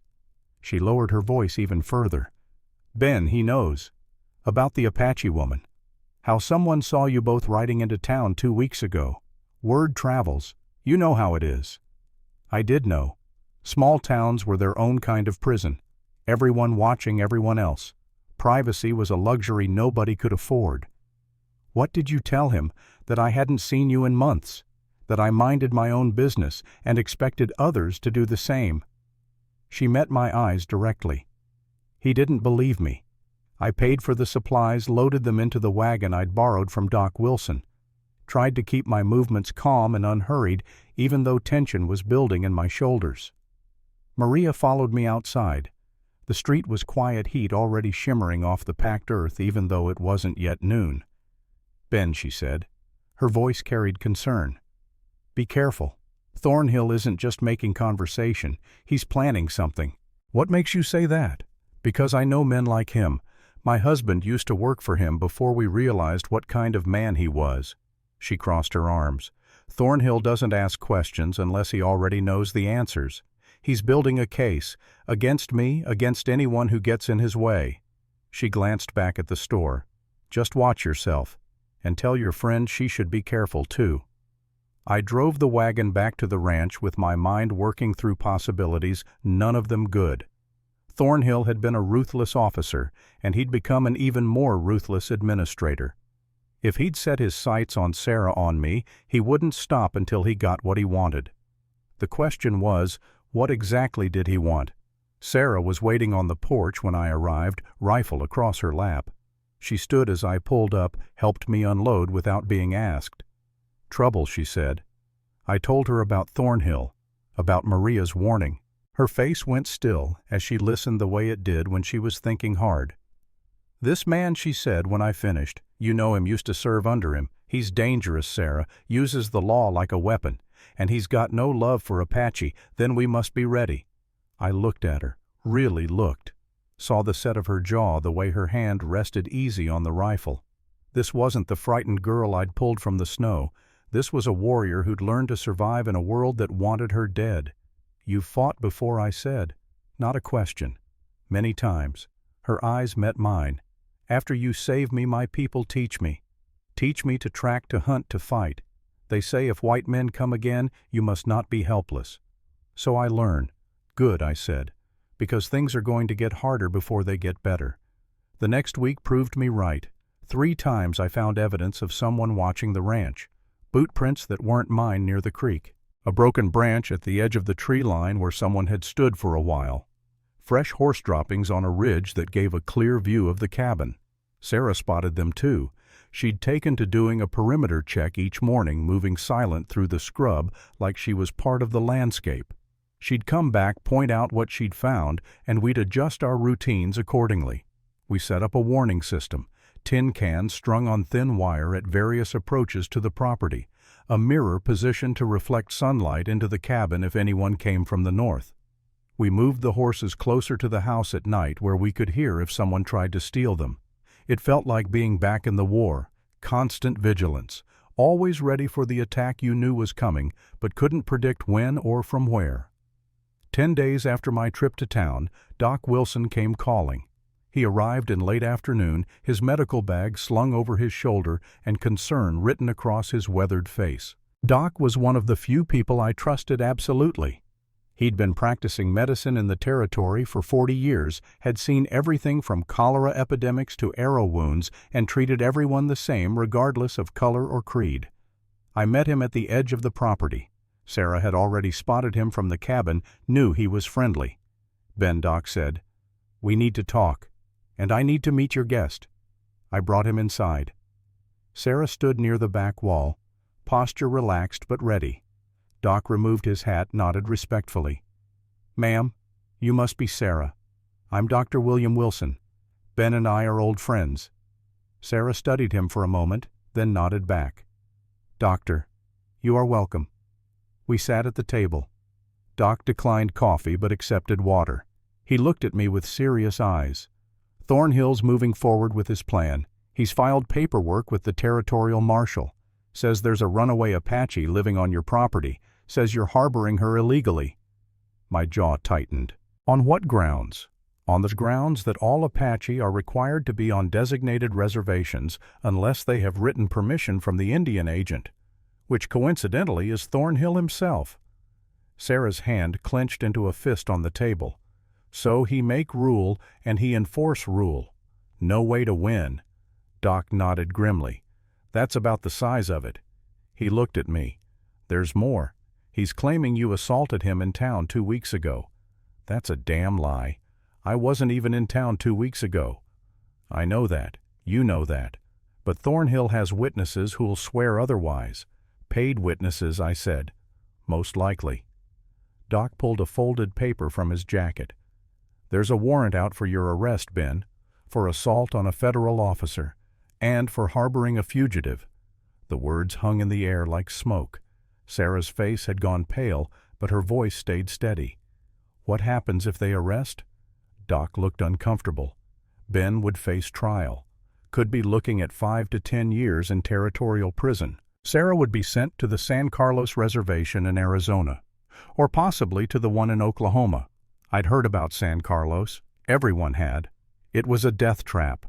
She lowered her voice even further. "Ben, he knows. About the Apache woman. How someone saw you both riding into town 2 weeks ago. Word travels. You know how it is. I did know. Small towns were their own kind of prison. Everyone watching everyone else. Privacy was a luxury nobody could afford. What did you tell him? That I hadn't seen you in months? That I minded my own business and expected others to do the same? She met my eyes directly. He didn't believe me. I paid for the supplies, loaded them into the wagon I'd borrowed from Doc Wilson. Tried to keep my movements calm and unhurried, even though tension was building in my shoulders. Maria followed me outside. The street was quiet heat already shimmering off the packed earth even though it wasn't yet noon. "Ben," she said. Her voice carried concern. "Be careful. Thornhill isn't just making conversation. He's planning something." "What makes you say that?" "Because I know men like him. My husband used to work for him before we realized what kind of man he was." She crossed her arms. "Thornhill doesn't ask questions unless he already knows the answers. He's building a case, against me, against anyone who gets in his way." She glanced back at the store. "Just watch yourself. And tell your friend she should be careful, too." I drove the wagon back to the ranch with my mind working through possibilities, none of them good. Thornhill had been a ruthless officer, and he'd become an even more ruthless administrator. If he'd set his sights on Sarah on me, he wouldn't stop until he got what he wanted. The question was, what exactly did he want? Sarah was waiting on the porch when I arrived, rifle across her lap. She stood as I pulled up, helped me unload without being asked. "Trouble," she said. I told her about Thornhill, about Maria's warning. Her face went still as she listened the way it did when she was thinking hard. "This man," she said when I finished, "you know him, used to serve under him. He's dangerous, Sarah, uses the law like a weapon, and he's got no love for Apache. Then we must be ready." I looked at her, really looked. Saw the set of her jaw, the way her hand rested easy on the rifle. This wasn't the frightened girl I'd pulled from the snow. This was a warrior who'd learned to survive in a world that wanted her dead. "You fought before," I said. Not a question. Many times. Her eyes met mine. "After you save me, my people teach me. Teach me to track, to hunt, to fight. They say if white men come again, you must not be helpless." So I learn. "Good," I said, "because things are going to get harder before they get better." The next week proved me right. 3 times I found evidence of someone watching the ranch. Boot prints that weren't mine near the creek. A broken branch at the edge of the tree line where someone had stood for a while. Fresh horse droppings on a ridge that gave a clear view of the cabin. Sarah spotted them too. She'd taken to doing a perimeter check each morning, moving silent through the scrub like she was part of the landscape. She'd come back, point out what she'd found, and we'd adjust our routines accordingly. We set up a warning system, tin cans strung on thin wire at various approaches to the property, a mirror positioned to reflect sunlight into the cabin if anyone came from the north. We moved the horses closer to the house at night where we could hear if someone tried to steal them. It felt like being back in the war, constant vigilance, always ready for the attack you knew was coming but couldn't predict when or from where. 10 days after my trip to town, Doc Wilson came calling. He arrived in late afternoon, his medical bag slung over his shoulder and concern written across his weathered face. Doc was one of the few people I trusted absolutely. He'd been practicing medicine in the territory for 40 years, had seen everything from cholera epidemics to arrow wounds, and treated everyone the same regardless of color or creed. I met him at the edge of the property. Sarah had already spotted him from the cabin, knew he was friendly. "Ben," Doc said, "we need to talk. And I need to meet your guest." I brought him inside. Sarah stood near the back wall, posture relaxed but ready. Doc removed his hat, nodded respectfully. "Ma'am, you must be Sarah. I'm Dr. William Wilson. Ben and I are old friends." Sarah studied him for a moment, then nodded back. "Doctor, you are welcome." We sat at the table. Doc declined coffee but accepted water. He looked at me with serious eyes. "Thornhill's moving forward with his plan. He's filed paperwork with the territorial marshal. Says there's a runaway Apache living on your property. Says you're harboring her illegally." My jaw tightened. "On what grounds?" on the grounds that all Apache are required to be on designated reservations unless they have written permission from the Indian agent, which coincidentally is Thornhill himself. Sarah's hand clenched into a fist on the table. So he make rule and he enforce rule. No way to win. Doc nodded grimly. That's about the size of it. He looked at me. There's more. He's claiming you assaulted him in town 2 weeks ago. That's a damn lie. I wasn't even in town 2 weeks ago. I know that. You know that. But Thornhill has witnesses who'll swear otherwise. Paid witnesses, I said. Most likely. Doc pulled a folded paper from his jacket. There's a warrant out for your arrest, Ben, for assault on a federal officer, and for harboring a fugitive. The words hung in the air like smoke. Sarah's face had gone pale, but her voice stayed steady. What happens if they arrest? Doc looked uncomfortable. Ben would face trial. Could be looking at 5 to 10 years in territorial prison. Sarah would be sent to the San Carlos Reservation in Arizona, or possibly to the one in Oklahoma. I'd heard about San Carlos. Everyone had. It was a death trap.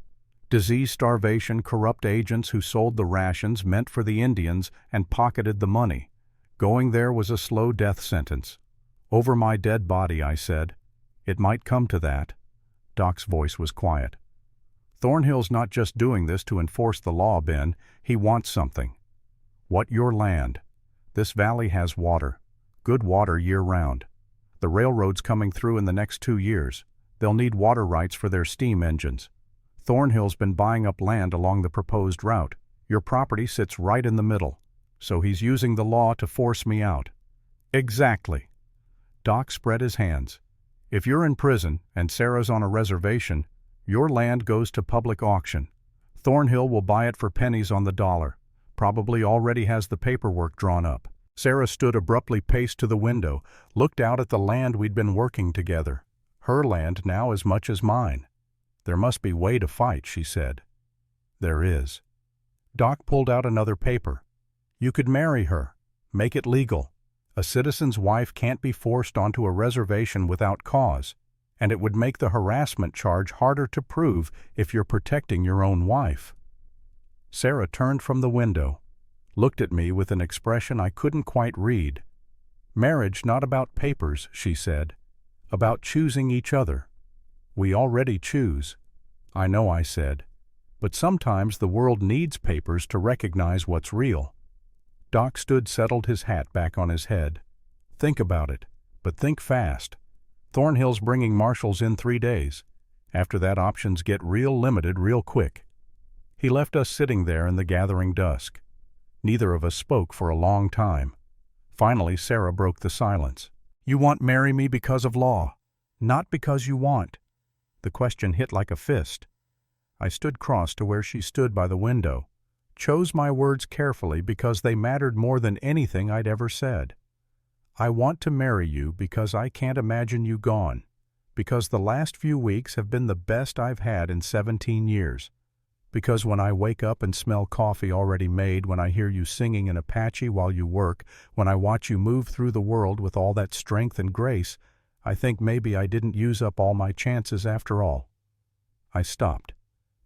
Disease, starvation, corrupt agents who sold the rations meant for the Indians and pocketed the money. Going there was a slow death sentence. Over my dead body, I said. It might come to that. Doc's voice was quiet. Thornhill's not just doing this to enforce the law, Ben. He wants something. What your land? This valley has water. Good water year-round. The railroad's coming through in the next 2 years. They'll need water rights for their steam engines. Thornhill's been buying up land along the proposed route. Your property sits right in the middle. So he's using the law to force me out. Exactly. Doc spread his hands. If you're in prison and Sarah's on a reservation, your land goes to public auction. Thornhill will buy it for pennies on the dollar. Probably already has the paperwork drawn up. Sarah stood abruptly, paced to the window, looked out at the land we'd been working together. Her land now as much as mine. There must be way to fight, she said. There is. Doc pulled out another paper. You could marry her. Make it legal. A citizen's wife can't be forced onto a reservation without cause, and it would make the harassment charge harder to prove if you're protecting your own wife. Sarah turned from the window, looked at me with an expression I couldn't quite read. Marriage not about papers, she said. About choosing each other. We already choose. I know, I said. But sometimes the world needs papers to recognize what's real. Doc stood, settled his hat back on his head. Think about it, but think fast. Thornhill's bringing marshals in 3 days. After that, options get real limited real quick. He left us sitting there in the gathering dusk. Neither of us spoke for a long time. Finally, Sarah broke the silence. You want marry me because of law, not because you want. The question hit like a fist. I stood cross to where she stood by the window, chose my words carefully because they mattered more than anything I'd ever said. I want to marry you because I can't imagine you gone, because the last few weeks have been the best I've had in 17 years. Because when I wake up and smell coffee already made, when I hear you singing in Apache while you work, when I watch you move through the world with all that strength and grace, I think maybe I didn't use up all my chances after all. I stopped,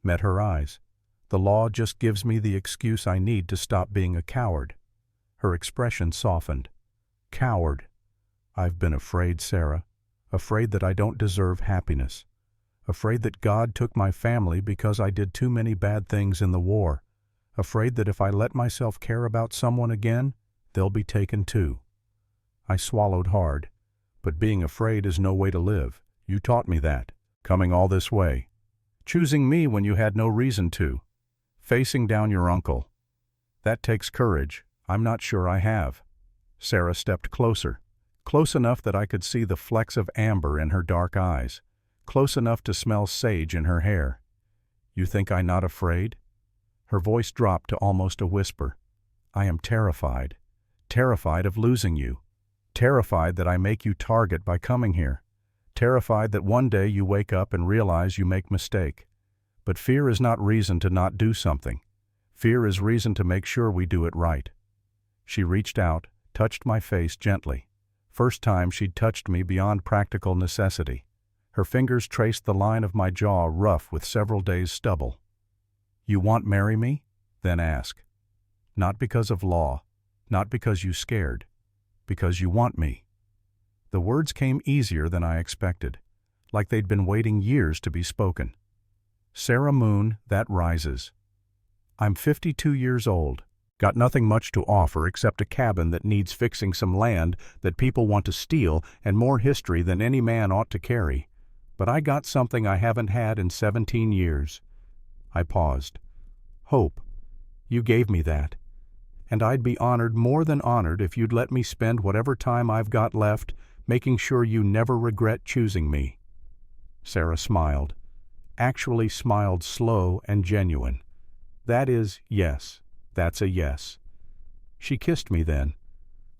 met her eyes. The law just gives me the excuse I need to stop being a coward. Her expression softened. Coward. I've been afraid, Sarah. Afraid that I don't deserve happiness. Afraid that God took my family because I did too many bad things in the war. Afraid that if I let myself care about someone again, they'll be taken too. I swallowed hard. But being afraid is no way to live. You taught me that. Coming all this way. Choosing me when you had no reason to. Facing down your uncle. That takes courage. I'm not sure I have. Sarah stepped closer. Close enough that I could see the flecks of amber in her dark eyes. Close enough to smell sage in her hair. You think I'm not afraid? Her voice dropped to almost a whisper. I am terrified. Terrified of losing you. Terrified that I make you target by coming here. Terrified that one day you wake up and realize you make mistake. But fear is not reason to not do something. Fear is reason to make sure we do it right. She reached out, touched my face gently. First time she'd touched me beyond practical necessity. Her fingers traced the line of my jaw rough with several days' stubble. "You want marry me? Then ask. Not because of law, not because you scared, because you want me." The words came easier than I expected, like they'd been waiting years to be spoken. "Sarah Moon, that rises. I'm 52 years old. Got nothing much to offer except a cabin that needs fixing, some land that people want to steal, and more history than any man ought to carry. But I got something I haven't had in 17 years. I paused. Hope. You gave me that. And I'd be honored, more than honored, if you'd let me spend whatever time I've got left making sure you never regret choosing me." Sarah smiled. Actually smiled slow and genuine. "That is, yes. That's a yes." She kissed me then,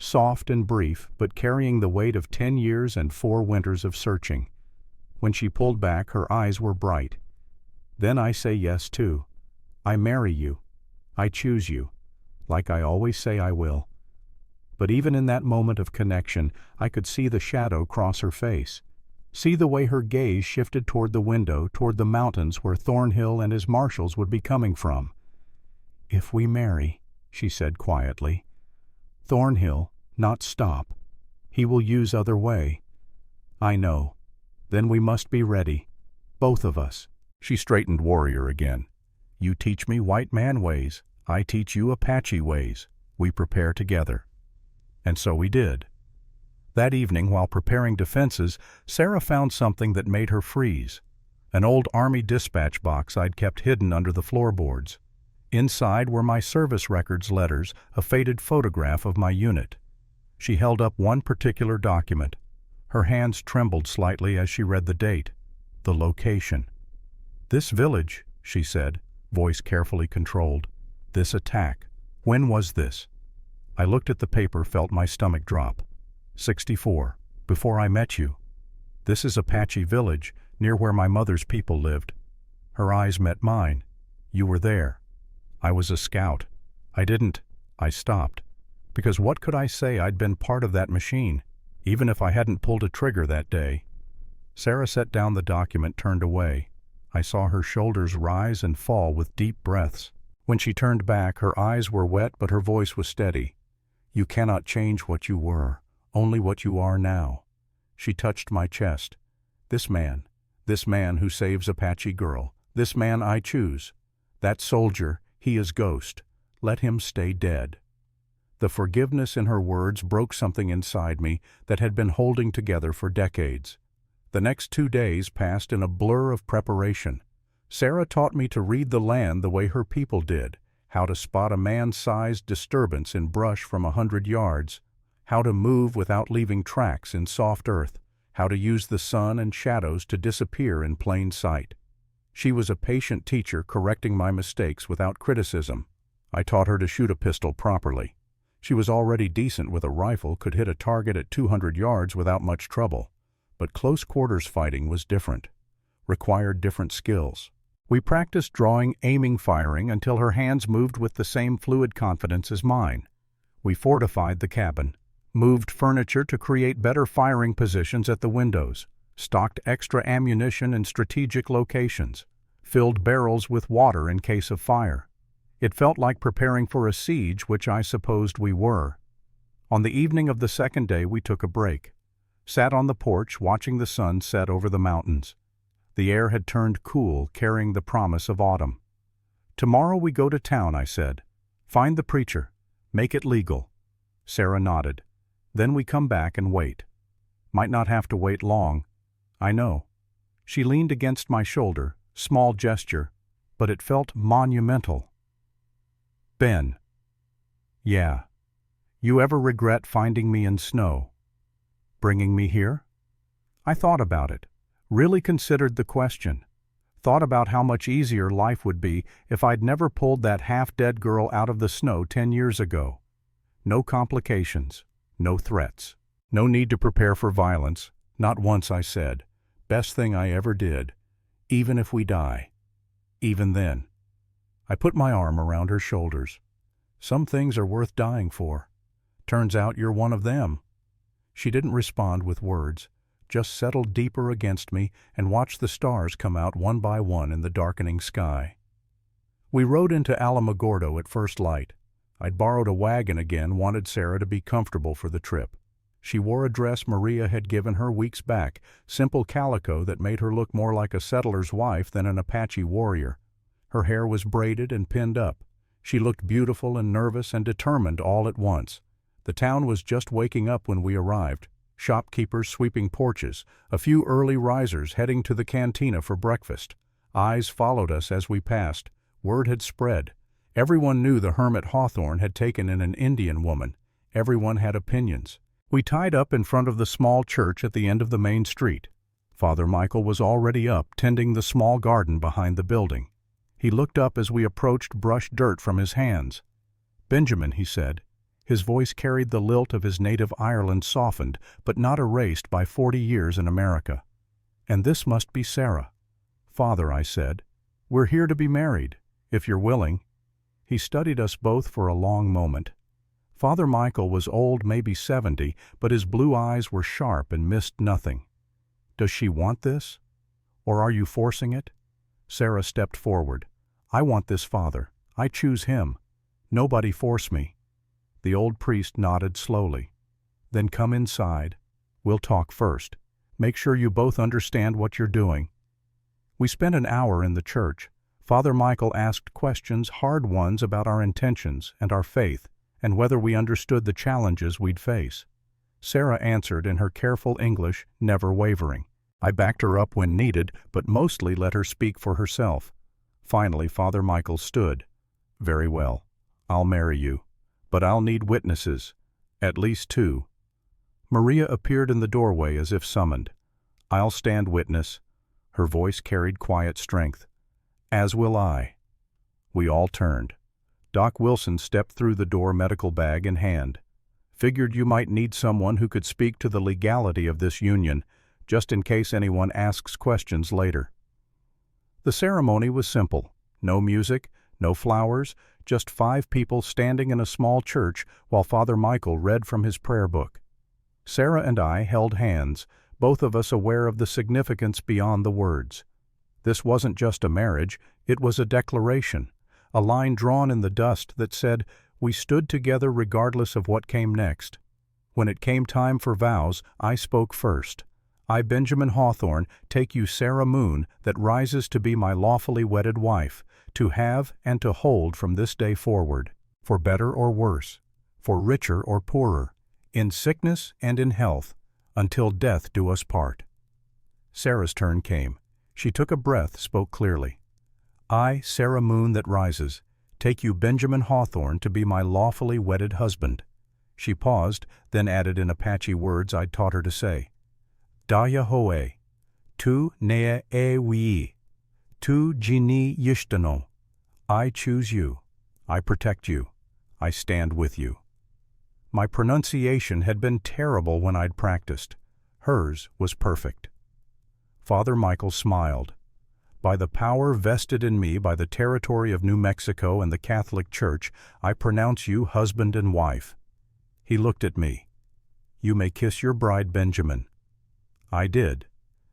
soft and brief, but carrying the weight of 10 years and 4 winters of searching. When she pulled back, her eyes were bright. "Then I say yes, too. I marry you. I choose you, like I always say I will." But even in that moment of connection, I could see the shadow cross her face, see the way her gaze shifted toward the window, toward the mountains where Thornhill and his marshals would be coming from. "If we marry," she said quietly, "Thornhill, not stop. He will use other way." "I know. Then we must be ready. Both of us." She straightened warrior again. "You teach me white man ways. I teach you Apache ways. We prepare together." And so we did. That evening, while preparing defenses, Sarah found something that made her freeze. An old Army dispatch box I'd kept hidden under the floorboards. Inside were my service records letters, a faded photograph of my unit. She held up one particular document. Her hands trembled slightly as she read the date, the location. "This village," she said, voice carefully controlled. "This attack. When was this?" I looked at the paper, felt my stomach drop. 64. Before I met you. This is Apache village, near where my mother's people lived." Her eyes met mine. "You were there." "I was a scout. I stopped. Because what could I say? I'd been part of that machine, even if I hadn't pulled a trigger that day." Sarah set down the document, turned away. I saw her shoulders rise and fall with deep breaths. When she turned back, her eyes were wet, but her voice was steady. "You cannot change what you were, only what you are now." She touched my chest. This man who saves Apache girl, this man I choose. That soldier, he is ghost. Let him stay dead." The forgiveness in her words broke something inside me that had been holding together for decades. The next 2 days passed in a blur of preparation. Sarah taught me to read the land the way her people did, how to spot a man-sized disturbance in brush from 100 yards, how to move without leaving tracks in soft earth, how to use the sun and shadows to disappear in plain sight. She was a patient teacher, correcting my mistakes without criticism. I taught her to shoot a pistol properly. She was already decent with a rifle, could hit a target at 200 yards without much trouble. But close quarters fighting was different, required different skills. We practiced drawing, aiming, firing until her hands moved with the same fluid confidence as mine. We fortified the cabin, moved furniture to create better firing positions at the windows, stocked extra ammunition in strategic locations, filled barrels with water in case of fire. It felt like preparing for a siege, which I supposed we were. On the evening of the second day we took a break. Sat on the porch watching the sun set over the mountains. The air had turned cool, carrying the promise of autumn. "Tomorrow we go to town," I said. "Find the preacher. Make it legal." Sarah nodded. "Then we come back and wait. Might not have to wait long." "I know." She leaned against my shoulder, small gesture, but it felt monumental. "Ben." "Yeah. You ever regret finding me in snow? Bringing me here?" I thought about it, really considered the question, thought about how much easier life would be if I'd never pulled that half-dead girl out of the snow 10 years ago. No complications, no threats, no need to prepare for violence. Not once I said, "Best thing I ever did, even if we die." Even then. I put my arm around her shoulders. "Some things are worth dying for. Turns out you're one of them." She didn't respond with words, just settled deeper against me and watched the stars come out one by one in the darkening sky. We rode into Alamogordo at first light. I'd borrowed a wagon again, wanted Sarah to be comfortable for the trip. She wore a dress Maria had given her weeks back, simple calico that made her look more like a settler's wife than an Apache warrior. Her hair was braided and pinned up. She looked beautiful and nervous and determined all at once. The town was just waking up when we arrived. Shopkeepers sweeping porches, a few early risers heading to the cantina for breakfast. Eyes followed us as we passed. Word had spread. Everyone knew the hermit Hawthorne had taken in an Indian woman. Everyone had opinions. We tied up in front of the small church at the end of the main street. Father Michael was already up, tending the small garden behind the building. He looked up as we approached, brushed dirt from his hands. "Benjamin," he said. His voice carried the lilt of his native Ireland, softened, but not erased by 40 years in America. "And this must be Sarah." "Father," I said, "we're here to be married, if you're willing." He studied us both for a long moment. Father Michael was old, maybe 70, but his blue eyes were sharp and missed nothing. "Does she want this? Or are you forcing it?" Sarah stepped forward. "I want this, Father. I choose him. Nobody force me." The old priest nodded slowly. "Then come inside. We'll talk first. Make sure you both understand what you're doing." We spent an hour in the church. Father Michael asked questions, hard ones, about our intentions and our faith, and whether we understood the challenges we'd face. Sarah answered in her careful English, never wavering. I backed her up when needed, but mostly let her speak for herself. Finally, Father Michael stood. "Very well. I'll marry you. But I'll need witnesses. At least 2. Maria appeared in the doorway as if summoned. "I'll stand witness." Her voice carried quiet strength. "As will I." We all turned. Doc Wilson stepped through the door, medical bag in hand. "Figured you might need someone who could speak to the legality of this union, just in case anyone asks questions later." The ceremony was simple. No music, no flowers, just 5 people standing in a small church while Father Michael read from his prayer book. Sarah and I held hands, both of us aware of the significance beyond the words. This wasn't just a marriage, it was a declaration, a line drawn in the dust that said, we stood together regardless of what came next. When it came time for vows, I spoke first. "I, Benjamin Hawthorne, take you Sarah Moon, that rises to be my lawfully wedded wife, to have and to hold from this day forward, for better or worse, for richer or poorer, in sickness and in health, until death do us part." Sarah's turn came. She took a breath, spoke clearly. "I, Sarah Moon that rises, take you Benjamin Hawthorne to be my lawfully wedded husband." She paused, then added in Apache words I'd taught her to say, "Daya hoe, tu nea e wii, tu jini yishtano." I choose you. I protect you. I stand with you. My pronunciation had been terrible when I'd practiced. Hers was perfect. Father Michael smiled. "By the power vested in me by the territory of New Mexico and the Catholic Church, I pronounce you husband and wife." He looked at me. "You may kiss your bride, Benjamin." I did,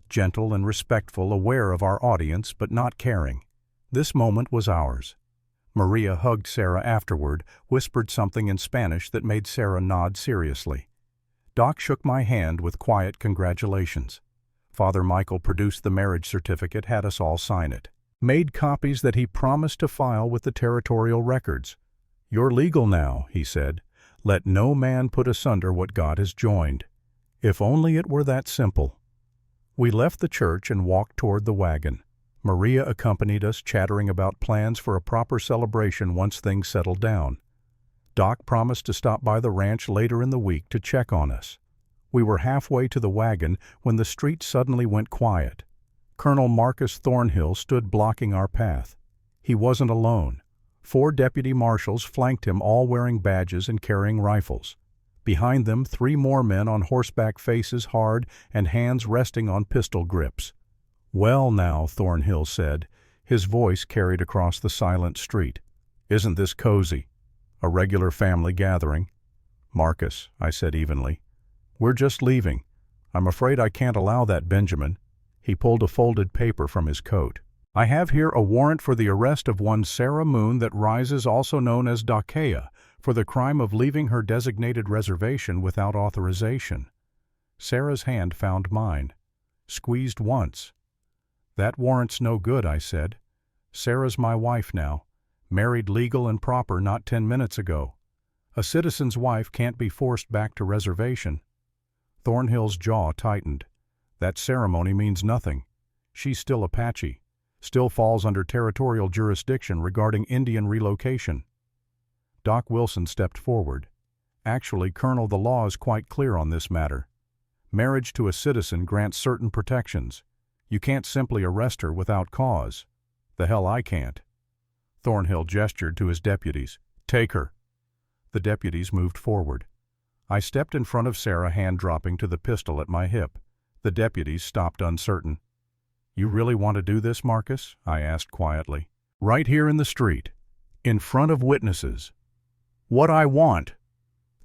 gentle and respectful, aware of our audience, but not caring. This moment was ours. Maria hugged Sarah afterward, whispered something in Spanish that made Sarah nod seriously. Doc shook my hand with quiet congratulations. Father Michael produced the marriage certificate, had us all sign it. Made copies that he promised to file with the territorial records. "You're legal now," he said. "Let no man put asunder what God has joined." If only it were that simple. We left the church and walked toward the wagon. Maria accompanied us, chattering about plans for a proper celebration once things settled down. Doc promised to stop by the ranch later in the week to check on us. We were halfway to the wagon when the street suddenly went quiet. Colonel Marcus Thornhill stood blocking our path. He wasn't alone. 4 deputy marshals flanked him, all wearing badges and carrying rifles. Behind them, 3 more men on horseback, faces hard and hands resting on pistol grips. "Well now," Thornhill said, his voice carried across the silent street. "Isn't this cozy? A regular family gathering?" "Marcus," I said evenly. "We're just leaving. I'm afraid I can't allow that, Benjamin. He pulled a folded paper from his coat. I have here a warrant for the arrest of one Sarah Moon that rises, also known as Dakea, for the crime of leaving her designated reservation without authorization. Sarah's hand found mine. Squeezed once. That warrant's no good, I said. Sarah's my wife now. Married legal and proper not 10 minutes ago. A citizen's wife can't be forced back to reservation. Thornhill's jaw tightened. That ceremony means nothing. She's still Apache. Still falls under territorial jurisdiction regarding Indian relocation. Doc Wilson stepped forward. Actually, Colonel, the law is quite clear on this matter. Marriage to a citizen grants certain protections. You can't simply arrest her without cause. The hell I can't. Thornhill gestured to his deputies. Take her. The deputies moved forward. I stepped in front of Sarah, hand dropping to the pistol at my hip. The deputies stopped uncertain. You really want to do this, Marcus? I asked quietly. Right here in the street. In front of witnesses. What I want,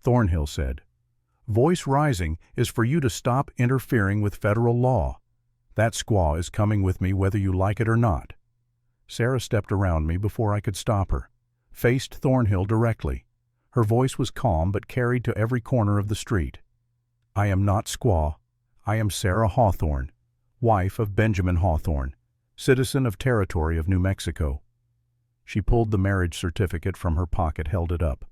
Thornhill said, voice rising, is for you to stop interfering with federal law. That squaw is coming with me whether you like it or not. Sarah stepped around me before I could stop her, faced Thornhill directly. Her voice was calm but carried to every corner of the street. I am not squaw. I am Sarah Hawthorne, wife of Benjamin Hawthorne, citizen of territory of New Mexico. She pulled the marriage certificate from her pocket, held it up.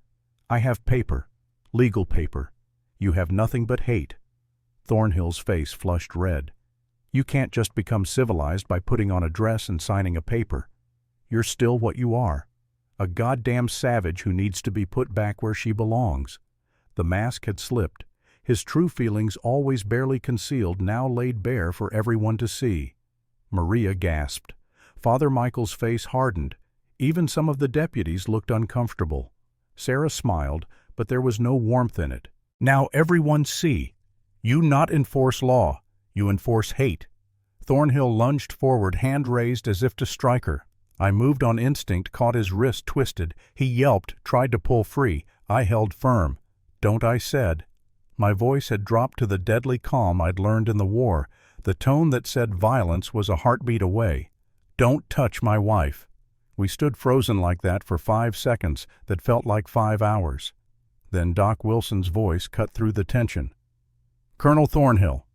I have paper, legal paper. You have nothing but hate. Thornhill's face flushed red. You can't just become civilized by putting on a dress and signing a paper. You're still what you are. A goddamn savage who needs to be put back where she belongs. The mask had slipped. His true feelings, always barely concealed, now laid bare for everyone to see. Maria gasped. Father Michael's face hardened. Even some of the deputies looked uncomfortable. Sarah smiled, but there was no warmth in it. Now everyone see. You not enforce law. You enforce hate. Thornhill lunged forward, hand raised as if to strike her. I moved on instinct, caught his wrist twisted. He yelped, tried to pull free. I held firm. Don't, I said. My voice had dropped to the deadly calm I'd learned in the war. The tone that said violence was a heartbeat away. Don't touch my wife. We stood frozen like that for 5 seconds that felt like 5 hours. Then Doc Wilson's voice cut through the tension. Colonel Thornhill,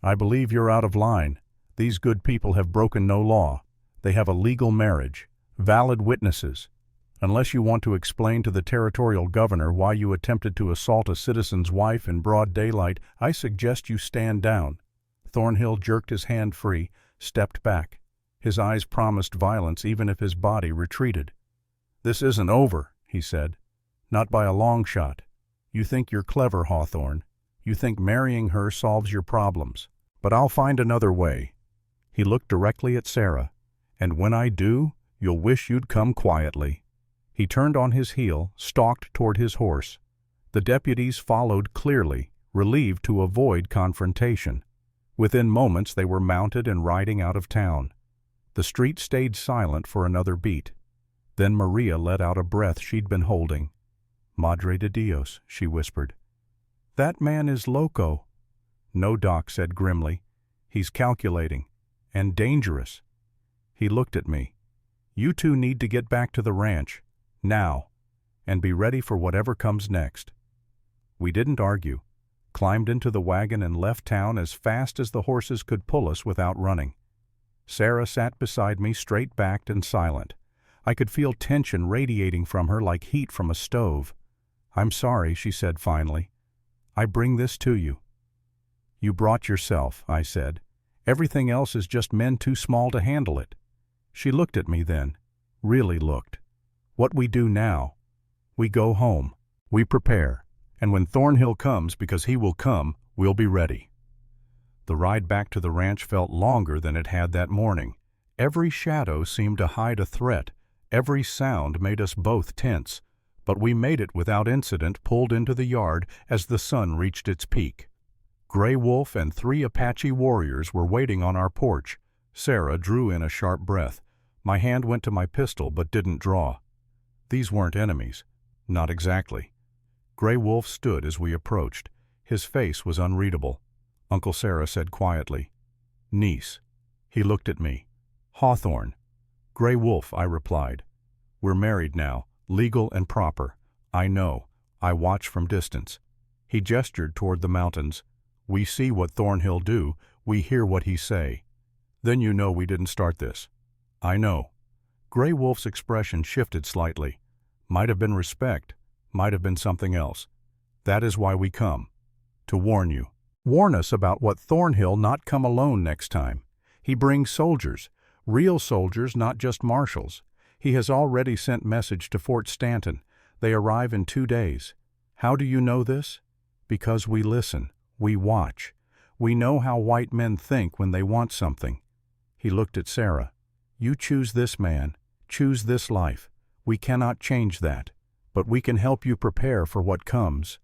I believe you're out of line. These good people have broken no law. They have a legal marriage, valid witnesses. Unless you want to explain to the territorial governor why you attempted to assault a citizen's wife in broad daylight, I suggest you stand down. Thornhill jerked his hand free, stepped back. His eyes promised violence even if his body retreated. This isn't over, he said. Not by a long shot. You think you're clever, Hawthorne. You think marrying her solves your problems. But I'll find another way. He looked directly at Sarah. And when I do, you'll wish you'd come quietly. He turned on his heel, stalked toward his horse. The deputies followed clearly, relieved to avoid confrontation. Within moments they were mounted and riding out of town. The street stayed silent for another beat. Then Maria let out a breath she'd been holding. Madre de Dios, she whispered. That man is loco. No, Doc said grimly. He's calculating. And dangerous. He looked at me. You two need to get back to the ranch. Now. And be ready for whatever comes next. We didn't argue. Climbed into the wagon and left town as fast as the horses could pull us without running. Sarah sat beside me, straight-backed and silent. I could feel tension radiating from her like heat from a stove. I'm sorry, she said finally. I bring this to you. You brought yourself, I said. Everything else is just men too small to handle it. She looked at me then, really looked. What we do now? We go home. We prepare. And when Thornhill comes, because he will come, we'll be ready. The ride back to the ranch felt longer than it had that morning. Every shadow seemed to hide a threat. Every sound made us both tense. But we made it without incident, pulled into the yard as the sun reached its peak. Gray Wolf and 3 Apache warriors were waiting on our porch. Sarah drew in a sharp breath. My hand went to my pistol but didn't draw. These weren't enemies. Not exactly. Gray Wolf stood as we approached. His face was unreadable. Uncle Sarah said quietly. Niece. He looked at me. Hawthorne. Gray Wolf, I replied. We're married now, legal and proper. I know. I watch from distance. He gestured toward the mountains. We see what Thornhill do, we hear what he say. Then you know we didn't start this. I know. Gray Wolf's expression shifted slightly. Might have been respect, might have been something else. That is why we come. To warn you. Warn us about what Thornhill not come alone next time. He brings soldiers, real soldiers, not just marshals. He has already sent message to Fort Stanton. They arrive in 2 days. How do you know this? Because we listen, we watch. We know how white men think when they want something. He looked at Sarah. You choose this man, choose this life. We cannot change that, but we can help you prepare for what comes.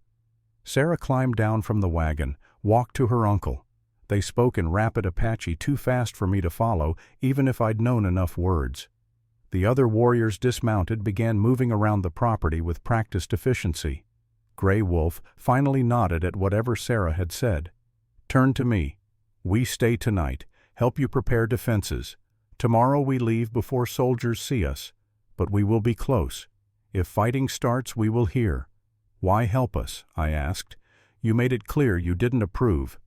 Sarah climbed down from the wagon, walked to her uncle. They spoke in rapid Apache, too fast for me to follow, even if I'd known enough words. The other warriors dismounted, began moving around the property with practiced efficiency. Gray Wolf finally nodded at whatever Sarah had said. Turned to me. We stay tonight, help you prepare defenses. Tomorrow we leave before soldiers see us, but we will be close. If fighting starts, we will hear. Why help us? I asked. You made it clear you didn't approve.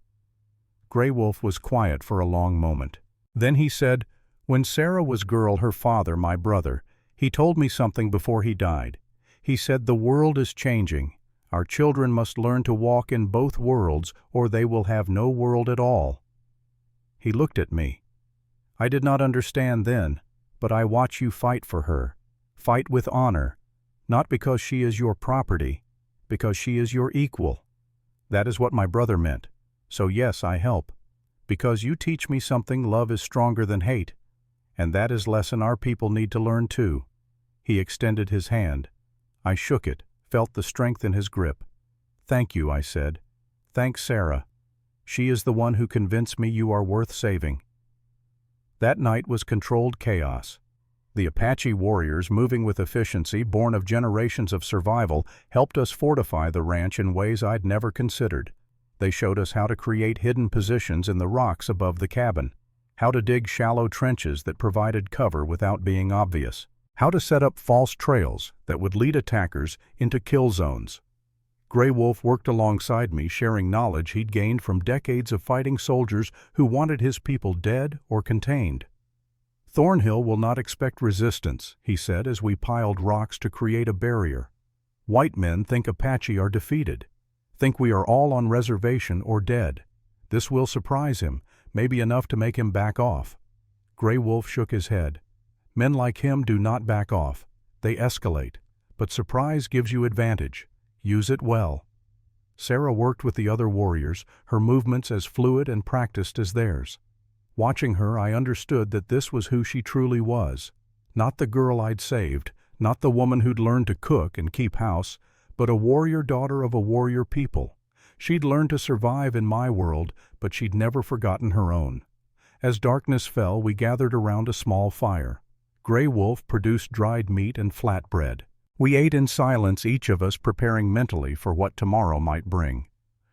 Gray Wolf was quiet for a long moment. Then he said, when Sarah was girl, her father, my brother, he told me something before he died. He said the world is changing. Our children must learn to walk in both worlds, or they will have no world at all. He looked at me. I did not understand then, but I watch you fight for her. Fight with honor, not because she is your property, because she is your equal. That is what my brother meant. So yes, I help. Because you teach me something, love is stronger than hate. And that is lesson our people need to learn too. He extended his hand. I shook it, felt the strength in his grip. Thank you, I said. Thanks, Sarah. She is the one who convinced me you are worth saving. That night was controlled chaos. The Apache warriors, moving with efficiency born of generations of survival, helped us fortify the ranch in ways I'd never considered. They showed us how to create hidden positions in the rocks above the cabin, how to dig shallow trenches that provided cover without being obvious, how to set up false trails that would lead attackers into kill zones. Gray Wolf worked alongside me, sharing knowledge he'd gained from decades of fighting soldiers who wanted his people dead or contained. Thornhill will not expect resistance, he said as we piled rocks to create a barrier. White men think Apache are defeated, think we are all on reservation or dead. This will surprise him, maybe enough to make him back off. Gray Wolf shook his head. Men like him do not back off. They escalate. But surprise gives you advantage. Use it well. Sarah worked with the other warriors, her movements as fluid and practiced as theirs. Watching her, I understood that this was who she truly was. Not the girl I'd saved, not the woman who'd learned to cook and keep house, but a warrior daughter of a warrior people. She'd learned to survive in my world, but she'd never forgotten her own. As darkness fell, we gathered around a small fire. Gray Wolf produced dried meat and flatbread. We ate in silence, each of us preparing mentally for what tomorrow might bring.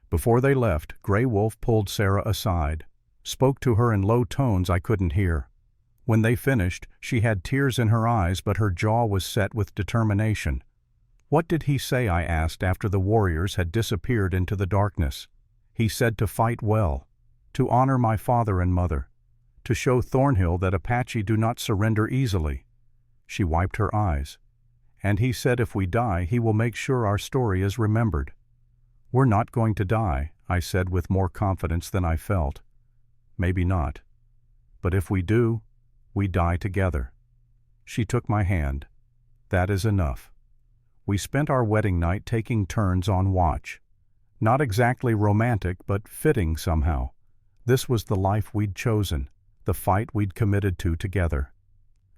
Before they left, Gray Wolf pulled Sarah aside, spoke to her in low tones I couldn't hear. When they finished, she had tears in her eyes, but her jaw was set with determination. What did he say? I asked after the warriors had disappeared into the darkness. He said to fight well, to honor my father and mother, to show Thornhill that Apache do not surrender easily. She wiped her eyes. And he said if we die, he will make sure our story is remembered. We're not going to die, I said with more confidence than I felt. Maybe not. But if we do, we die together. She took my hand. That is enough. We spent our wedding night taking turns on watch. Not exactly romantic, but fitting somehow. This was the life we'd chosen, the fight we'd committed to together.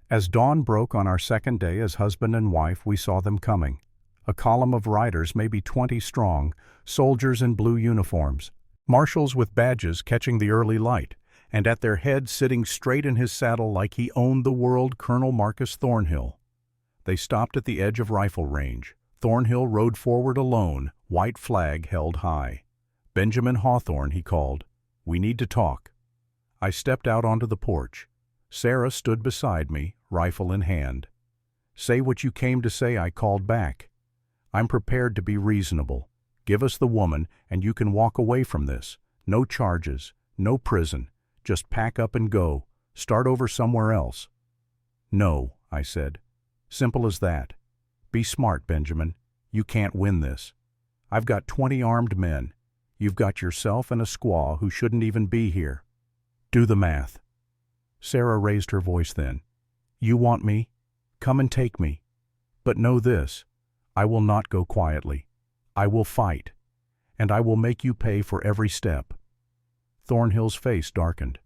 As dawn broke on our second day as husband and wife, we saw them coming. A column of riders, maybe 20 strong, soldiers in blue uniforms, marshals with badges catching the early light, and at their head, sitting straight in his saddle like he owned the world, Colonel Marcus Thornhill. They stopped at the edge of rifle range. Thornhill rode forward alone, white flag held high. Benjamin Hawthorne, he called. We need to talk." I stepped out onto the porch. Sarah stood beside me, rifle in hand. "Say what you came to say," I called back. "I'm prepared to be reasonable. Give us the woman, and you can walk away from this. No charges, no prison. Just pack up and go. Start over somewhere else." "No," I said. "Simple as that. Be smart, Benjamin. You can't win this. I've got 20 armed men. You've got yourself and a squaw who shouldn't even be here. Do the math." Sarah raised her voice then. "You want me? Come and take me. But know this, I will not go quietly. I will fight. And I will make you pay for every step." Thornhill's face darkened.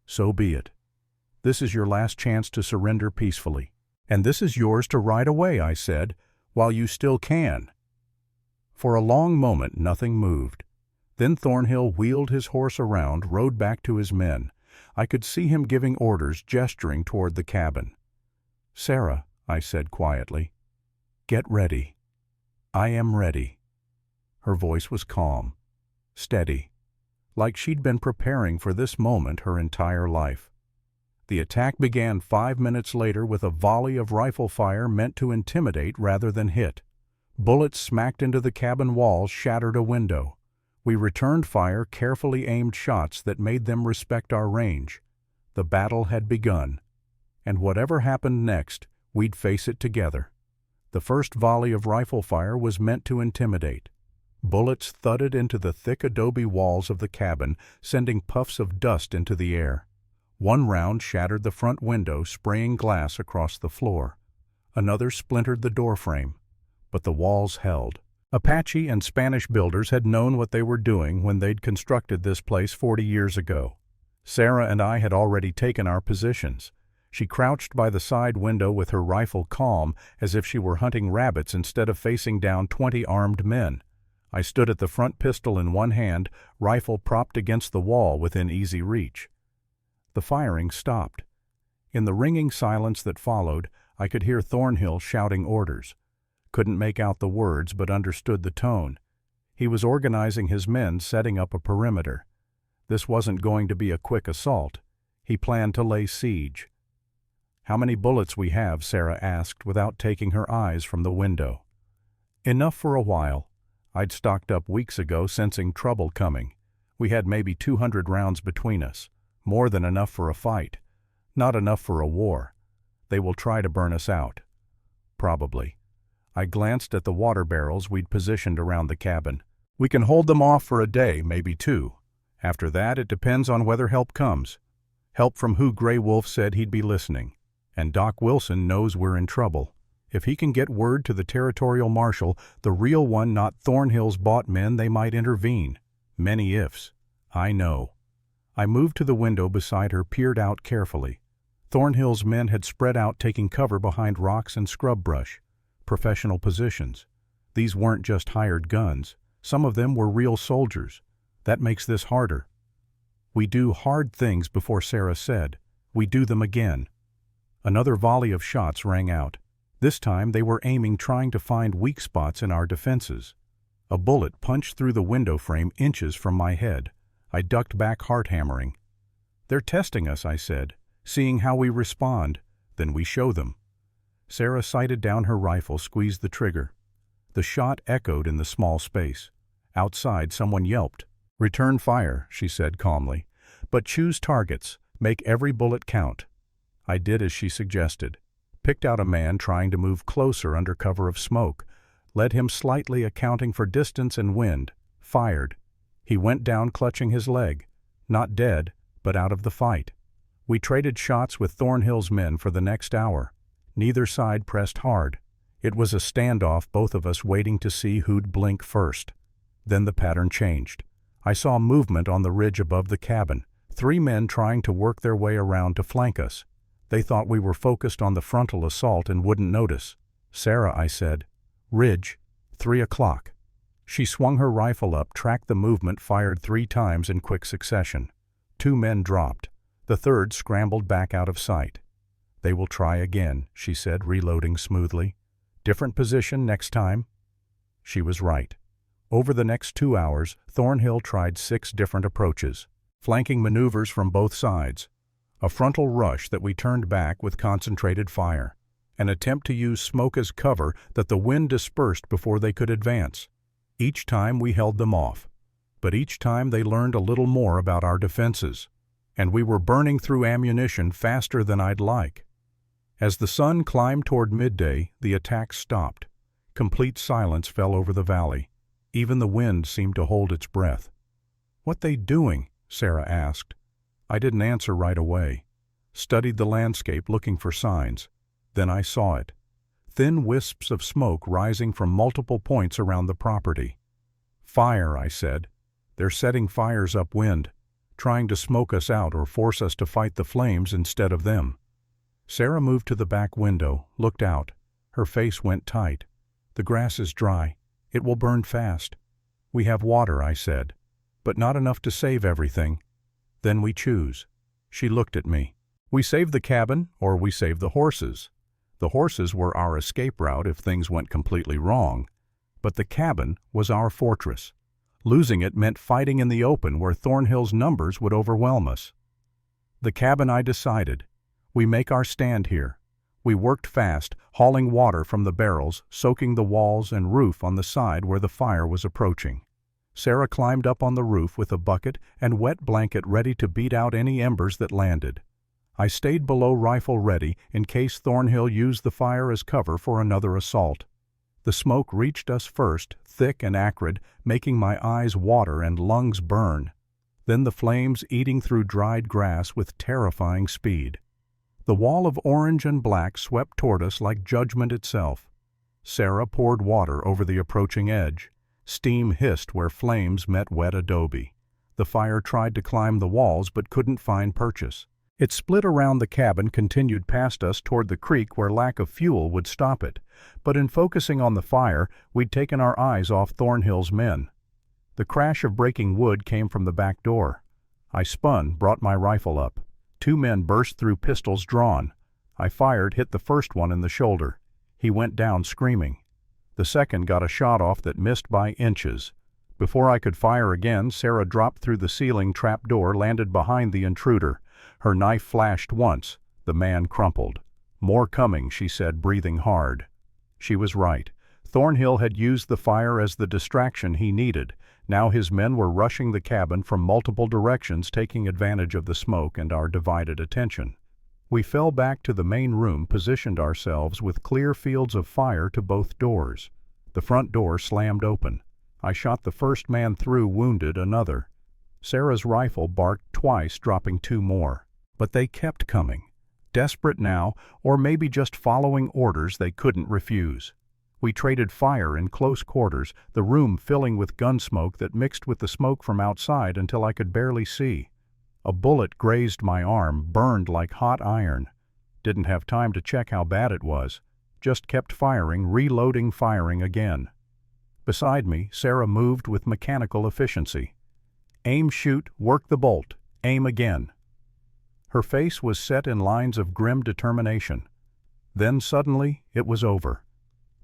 "So be it. This is your last chance to surrender peacefully. And this is yours to ride away," I said, "while you still can." For a long moment nothing moved. Then Thornhill wheeled his horse around, rode back to his men. I could see him giving orders, gesturing toward the cabin. "Sarah," I said quietly, "get ready." "I am ready." Her voice was calm, steady, like she'd been preparing for this moment her entire life. The attack began 5 minutes later with a volley of rifle fire meant to intimidate rather than hit. Bullets smacked into the cabin walls, shattered a window. We returned fire, carefully aimed shots that made them respect our range. The battle had begun, and whatever happened next, we'd face it together. The first volley of rifle fire was meant to intimidate. Bullets thudded into the thick adobe walls of the cabin, sending puffs of dust into the air. One round shattered the front window, spraying glass across the floor. Another splintered the doorframe, but the walls held. Apache and Spanish builders had known what they were doing when they'd constructed this place 40 years ago. Sarah and I had already taken our positions. She crouched by the side window with her rifle calm, as if she were hunting rabbits instead of facing down 20 armed men. I stood at the front, pistol in one hand, rifle propped against the wall within easy reach. The firing stopped. In the ringing silence that followed, I could hear Thornhill shouting orders. Couldn't make out the words, but understood the tone. He was organizing his men, setting up a perimeter. This wasn't going to be a quick assault. He planned to lay siege. "How many bullets we have?" Sarah asked without taking her eyes from the window. "Enough for a while. I'd stocked up weeks ago, sensing trouble coming. We had maybe 200 rounds between us. More than enough for a fight. Not enough for a war. They will try to burn us out." "Probably." I glanced at the water barrels we'd positioned around the cabin. "We can hold them off for a day, maybe 2. After that, it depends on whether help comes. Help from who Gray Wolf said he'd be listening. And Doc Wilson knows we're in trouble. If he can get word to the territorial marshal, the real one, not Thornhill's bought men, they might intervene. Many ifs. I know." I moved to the window beside her, peered out carefully. Thornhill's men had spread out, taking cover behind rocks and scrub brush. Professional positions. These weren't just hired guns. Some of them were real soldiers. That makes this harder. "We do hard things," before Sarah said. "We do them again." Another volley of shots rang out. This time they were aiming, trying to find weak spots in our defenses. A bullet punched through the window frame inches from my head. I ducked back, heart hammering. "They're testing us," I said, "seeing how we respond. Then we show them." Sarah sighted down her rifle, squeezed the trigger. The shot echoed in the small space. Outside, someone yelped. "Return fire," she said calmly. "But choose targets. Make every bullet count." I did as she suggested. Picked out a man trying to move closer under cover of smoke. Led him slightly, accounting for distance and wind. Fired. He went down clutching his leg. Not dead, but out of the fight. We traded shots with Thornhill's men for the next hour. Neither side pressed hard. It was a standoff, both of us waiting to see who'd blink first. Then the pattern changed. I saw movement on the ridge above the cabin. 3 men trying to work their way around to flank us. They thought we were focused on the frontal assault and wouldn't notice. "Sarah," I said. "Ridge, 3 o'clock." She swung her rifle up, tracked the movement, fired 3 times in quick succession. 2 men dropped. The third scrambled back out of sight. "They will try again," she said, reloading smoothly. "Different position next time." She was right. Over the next 2 hours, Thornhill tried 6 different approaches. flanking maneuvers from both sides. A frontal rush that we turned back with concentrated fire. An attempt to use smoke as cover that the wind dispersed before they could advance. Each time we held them off. But each time they learned a little more about our defenses. And we were burning through ammunition faster than I'd like. As the sun climbed toward midday, the attack stopped. Complete silence fell over the valley. Even the wind seemed to hold its breath. "What they doing?" Sarah asked. I didn't answer right away. Studied the landscape looking for signs. Then I saw it. Thin wisps of smoke rising from multiple points around the property. "Fire," I said. "They're setting fires upwind, trying to smoke us out or force us to fight the flames instead of them." Sarah moved to the back window, looked out. Her face went tight. "The grass is dry. It will burn fast." "We have water," I said, "but not enough to save everything." "Then we choose." She looked at me. "We save the cabin, or we save the horses." The horses were our escape route if things went completely wrong. But the cabin was our fortress. Losing it meant fighting in the open where Thornhill's numbers would overwhelm us. "The cabin," I decided. "We make our stand here." We worked fast, hauling water from the barrels, soaking the walls and roof on the side where the fire was approaching. Sarah climbed up on the roof with a bucket and wet blanket ready to beat out any embers that landed. I stayed below rifle ready in case Thornhill used the fire as cover for another assault. The smoke reached us first, thick and acrid, making my eyes water and lungs burn. Then the flames eating through dried grass with terrifying speed. The wall of orange and black swept toward us like judgment itself. Sarah poured water over the approaching edge. Steam hissed where flames met wet adobe. The fire tried to climb the walls but couldn't find purchase. It split around the cabin, continued past us toward the creek where lack of fuel would stop it. But in focusing on the fire, we'd taken our eyes off Thornhill's men. The crash of breaking wood came from the back door. I spun, brought my rifle up. 2 men burst through, pistols drawn. I fired, hit the first one in the shoulder. He went down screaming. The second got a shot off that missed by inches. Before I could fire again, Sarah dropped through the ceiling trap door, landed behind the intruder. Her knife flashed once. The man crumpled. "More coming," she said, breathing hard. She was right. Thornhill had used the fire as the distraction he needed. Now his men were rushing the cabin from multiple directions, taking advantage of the smoke and our divided attention. We fell back to the main room, positioned ourselves with clear fields of fire to both doors. The front door slammed open. I shot the first man through, wounded another. Sarah's rifle barked twice, dropping 2 more. But they kept coming. Desperate now, or maybe just following orders they couldn't refuse. We traded fire in close quarters, the room filling with gun smoke that mixed with the smoke from outside until I could barely see. A bullet grazed my arm, burned like hot iron. Didn't have time to check how bad it was. Just kept firing, reloading, firing again. Beside me, Sarah moved with mechanical efficiency. Aim, shoot, work the bolt, aim again. Her face was set in lines of grim determination. Then suddenly, it was over.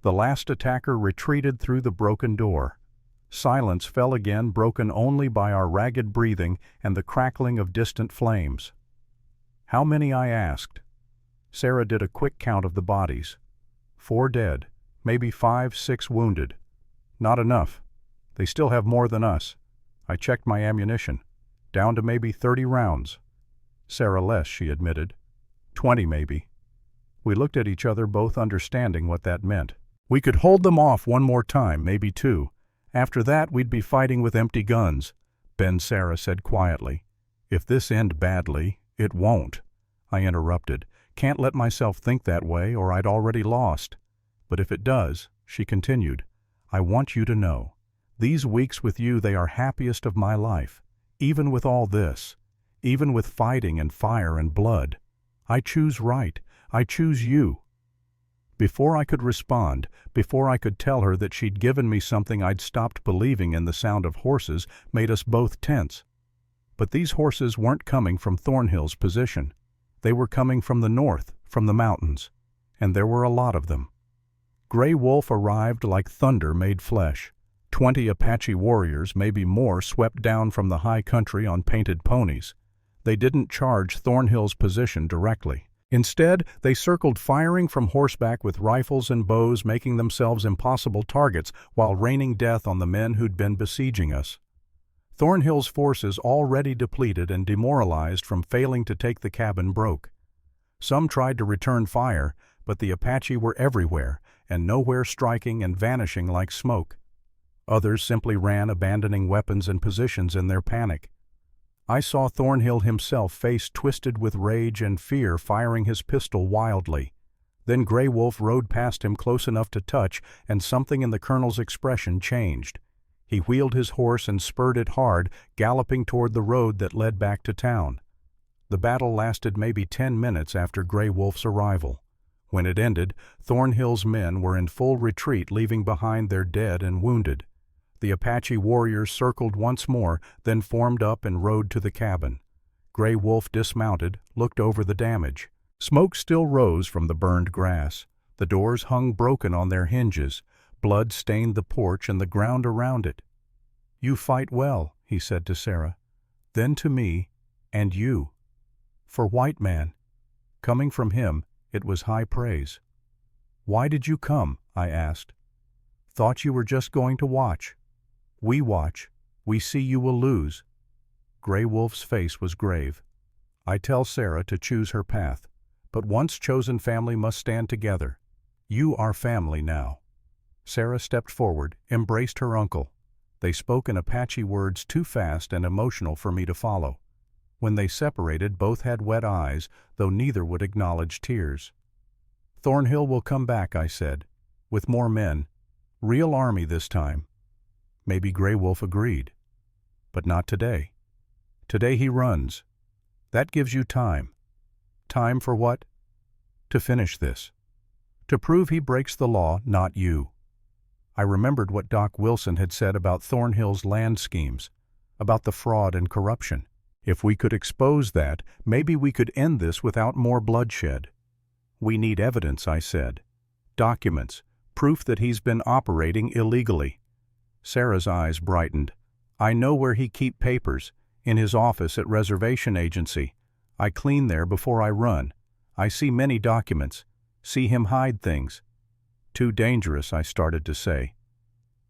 The last attacker retreated through the broken door. Silence fell again, broken only by our ragged breathing and the crackling of distant flames. "How many?" I asked. Sarah did a quick count of the bodies. 4 dead, maybe 5, 6 wounded. Not enough. They still have more than us. I checked my ammunition. Down to maybe 30 rounds. Sarah less, she admitted. 20 maybe. We looked at each other, both understanding what that meant. We could hold them off one more time, maybe 2. After that, we'd be fighting with empty guns. "Ben," Sarah said quietly, "if this end badly, it won't." I interrupted. "Can't let myself think that way, or I'd already lost. But if it does," she continued, "I want you to know. These weeks with you, they are happiest of my life. Even with all this. Even with fighting and fire and blood. I choose right. I choose you." Before I could respond, before I could tell her that she'd given me something, I'd stopped believing in the sound of horses, made us both tense. But these horses weren't coming from Thornhill's position. They were coming from the north, from the mountains. And there were a lot of them. Gray Wolf arrived like thunder made flesh. 20 Apache warriors, maybe more, swept down from the high country on painted ponies. They didn't charge Thornhill's position directly. Instead, they circled, firing from horseback with rifles and bows, making themselves impossible targets while raining death on the men who'd been besieging us. Thornhill's forces, already depleted and demoralized from failing to take the cabin, broke. Some tried to return fire, but the Apache were everywhere, and nowhere, striking and vanishing like smoke. Others simply ran, abandoning weapons and positions in their panic. I saw Thornhill himself, face twisted with rage and fear, firing his pistol wildly. Then Grey Wolf rode past him close enough to touch, and something in the colonel's expression changed. He wheeled his horse and spurred it hard, galloping toward the road that led back to town. The battle lasted maybe 10 minutes after Grey Wolf's arrival. When it ended, Thornhill's men were in full retreat, leaving behind their dead and wounded. The Apache warriors circled once more, then formed up and rode to the cabin. Grey Wolf dismounted, looked over the damage. Smoke still rose from the burned grass. The doors hung broken on their hinges. Blood stained the porch and the ground around it. "You fight well," he said to Sarah. Then to me, "And you." For white man, coming from him, it was high praise. "Why did you come?" I asked. "Thought you were just going to watch." "We watch. We see you will lose." Grey Wolf's face was grave. "I tell Sarah to choose her path, but once chosen, family must stand together. You are family now." Sarah stepped forward, embraced her uncle. They spoke in Apache words too fast and emotional for me to follow. When they separated, both had wet eyes, though neither would acknowledge tears. "Thornhill will come back," I said, "with more men. Real army this time." Maybe Grey Wolf agreed. "But not today. Today he runs. That gives you time." "Time for what?" "To finish this. To prove he breaks the law, not you." I remembered what Doc Wilson had said about Thornhill's land schemes, about the fraud and corruption. If we could expose that, maybe we could end this without more bloodshed. "We need evidence," I said. "Documents, proof that he's been operating illegally." Sarah's eyes brightened. "I know where he keep papers, in his office at Reservation Agency. I clean there before I run. I see many documents, see him hide things." "Too dangerous," I started to say.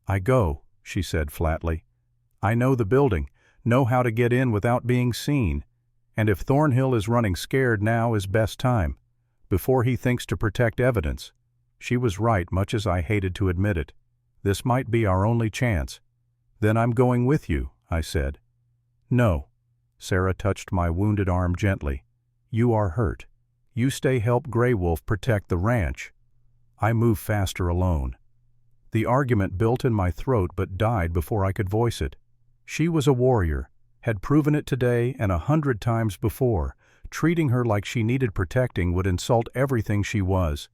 "I go," she said flatly. "I know the building, know how to get in without being seen. And if Thornhill is running scared, now is best time, before he thinks to protect evidence." She was right, much as I hated to admit it. This might be our only chance. "Then I'm going with you," I said. "No." Sarah touched my wounded arm gently. "You are hurt. You stay, help Grey Wolf protect the ranch." I moved faster alone. The argument built in my throat but died before I could voice it. She was a warrior, had proven it today and 100 times before. Treating her like she needed protecting would insult everything she was.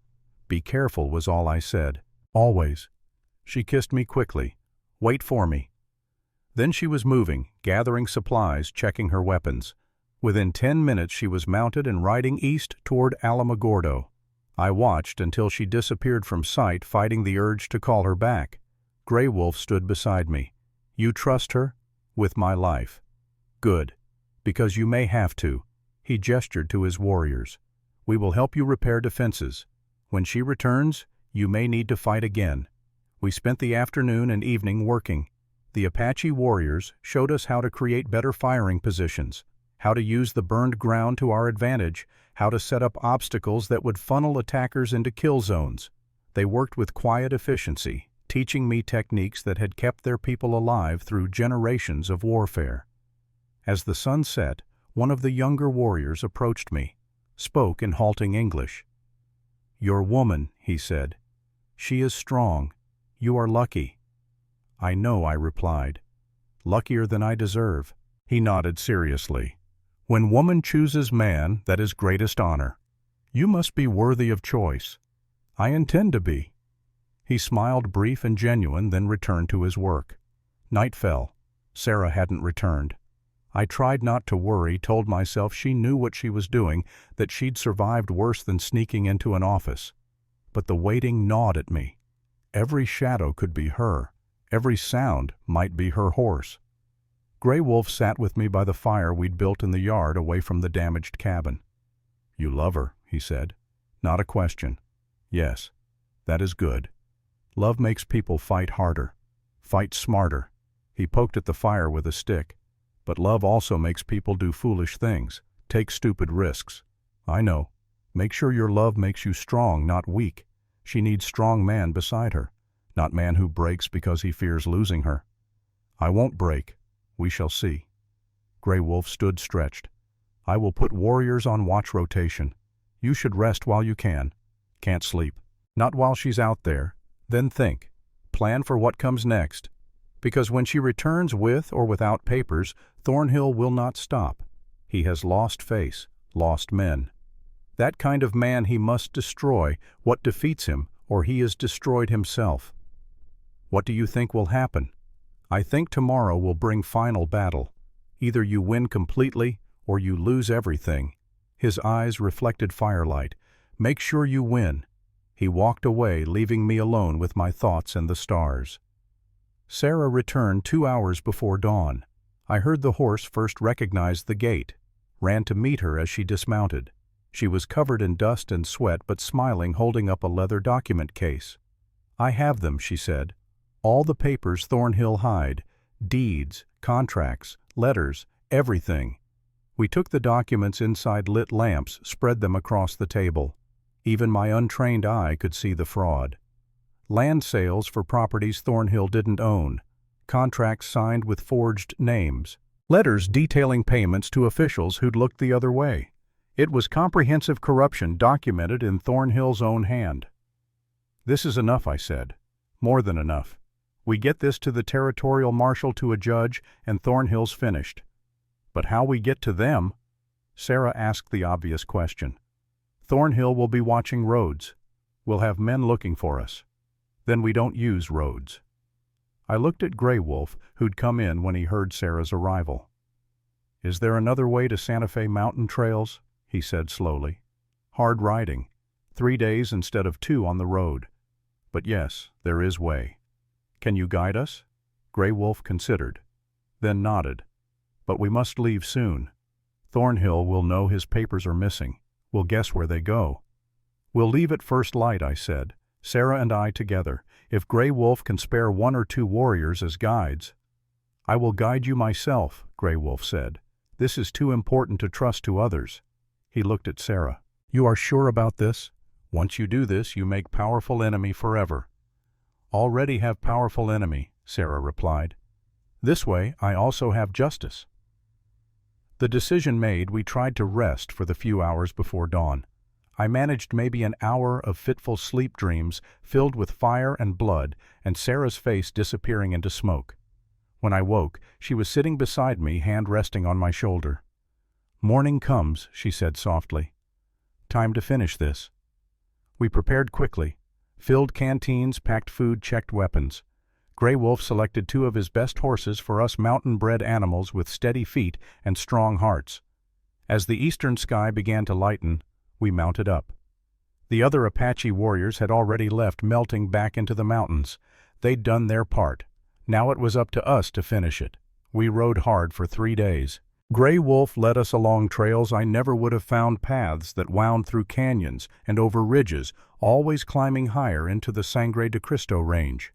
"Be careful," was all I said. "Always." She kissed me quickly. "Wait for me." Then she was moving, gathering supplies, checking her weapons. Within 10 minutes she was mounted and riding east toward Alamogordo. I watched until she disappeared from sight, fighting the urge to call her back. Grey Wolf stood beside me. "You trust her?" "With my life." "Good. Because you may have to." He gestured to his warriors. "We will help you repair defenses. When she returns, you may need to fight again." We spent the afternoon and evening working. The Apache warriors showed us how to create better firing positions, how to use the burned ground to our advantage, how to set up obstacles that would funnel attackers into kill zones. They worked with quiet efficiency, teaching me techniques that had kept their people alive through generations of warfare. As the sun set, one of the younger warriors approached me, spoke in halting English. "Your woman," he said. "She is strong. You are lucky." "I know," I replied. "Luckier than I deserve." He nodded seriously. "When woman chooses man, that is greatest honor. You must be worthy of choice." "I intend to be." He smiled, brief and genuine, then returned to his work. Night fell. Sarah hadn't returned. I tried not to worry, told myself she knew what she was doing, that she'd survived worse than sneaking into an office. But the waiting gnawed at me. Every shadow could be her, Every sound might be her horse. Gray Wolf sat with me by the fire we'd built in the yard away from the damaged cabin. "You love her," he said. "Not a question." "Yes, that is good. Love makes people fight harder, fight smarter." He poked at the fire with a stick. "But love also makes people do foolish things, take stupid risks." "I know. Make sure your love makes you strong, not weak. She needs strong man beside her, not man who breaks because he fears losing her." "I won't break. We shall see." Gray Wolf stood stretched. "I will put warriors on watch rotation. You should rest while you can." "Can't sleep." "Not while she's out there. Then think. Plan for what comes next. Because when she returns with or without papers, Thornhill will not stop. He has lost face, lost men. That kind of man he must destroy what defeats him, or he is destroyed himself." "What do you think will happen?" "I think tomorrow will bring final battle. Either you win completely, or you lose everything." His eyes reflected firelight. "Make sure you win." He walked away, leaving me alone with my thoughts and the stars. Sarah returned 2 hours before dawn. I heard the horse first recognize the gate, ran to meet her as she dismounted. She was covered in dust and sweat but smiling, holding up a leather document case. "I have them," she said. "All the papers Thornhill hide, deeds, contracts, letters, everything." We took the documents inside lit lamps, spread them across the table. Even my untrained eye could see the fraud. Land sales for properties Thornhill didn't own, contracts signed with forged names, letters detailing payments to officials who'd looked the other way. It was comprehensive corruption documented in Thornhill's own hand. "This is enough," I said. "More than enough. We get this to the territorial marshal, to a judge, and Thornhill's finished." "But how we get to them?" Sarah asked the obvious question. "Thornhill will be watching roads. We'll have men looking for us. Then we don't use roads." I looked at Gray Wolf, who'd come in when he heard Sarah's arrival. "Is there another way to Santa Fe mountain trails?" he said slowly. "Hard riding. 3 days instead of 2 on the road. But yes, there is way. Can you guide us?" Gray Wolf considered, then nodded. "But we must leave soon. Thornhill will know his papers are missing. We'll guess where they go." "We'll leave at first light," I said. "Sarah and I together. If Gray Wolf can spare 1 or 2 warriors as guides." "I will guide you myself," Gray Wolf said. "This is too important to trust to others." He looked at Sarah. "You are sure about this? Once you do this, you make powerful enemy forever." "Already have powerful enemy," Sarah replied. "This way I also have justice." The decision made, we tried to rest for the few hours before dawn. I managed maybe an hour of fitful sleep dreams filled with fire and blood and Sarah's face disappearing into smoke. When I woke, she was sitting beside me, hand resting on my shoulder. "Morning comes," she said softly. "Time to finish this." We prepared quickly, filled canteens, packed food, checked weapons. Gray Wolf selected 2 of his best horses for us mountain-bred animals with steady feet and strong hearts. As the eastern sky began to lighten, we mounted up. The other Apache warriors had already left, melting back into the mountains. They'd done their part. Now it was up to us to finish it. We rode hard for 3 days. Gray Wolf led us along trails I never would have found, paths that wound through canyons and over ridges, always climbing higher into the Sangre de Cristo range.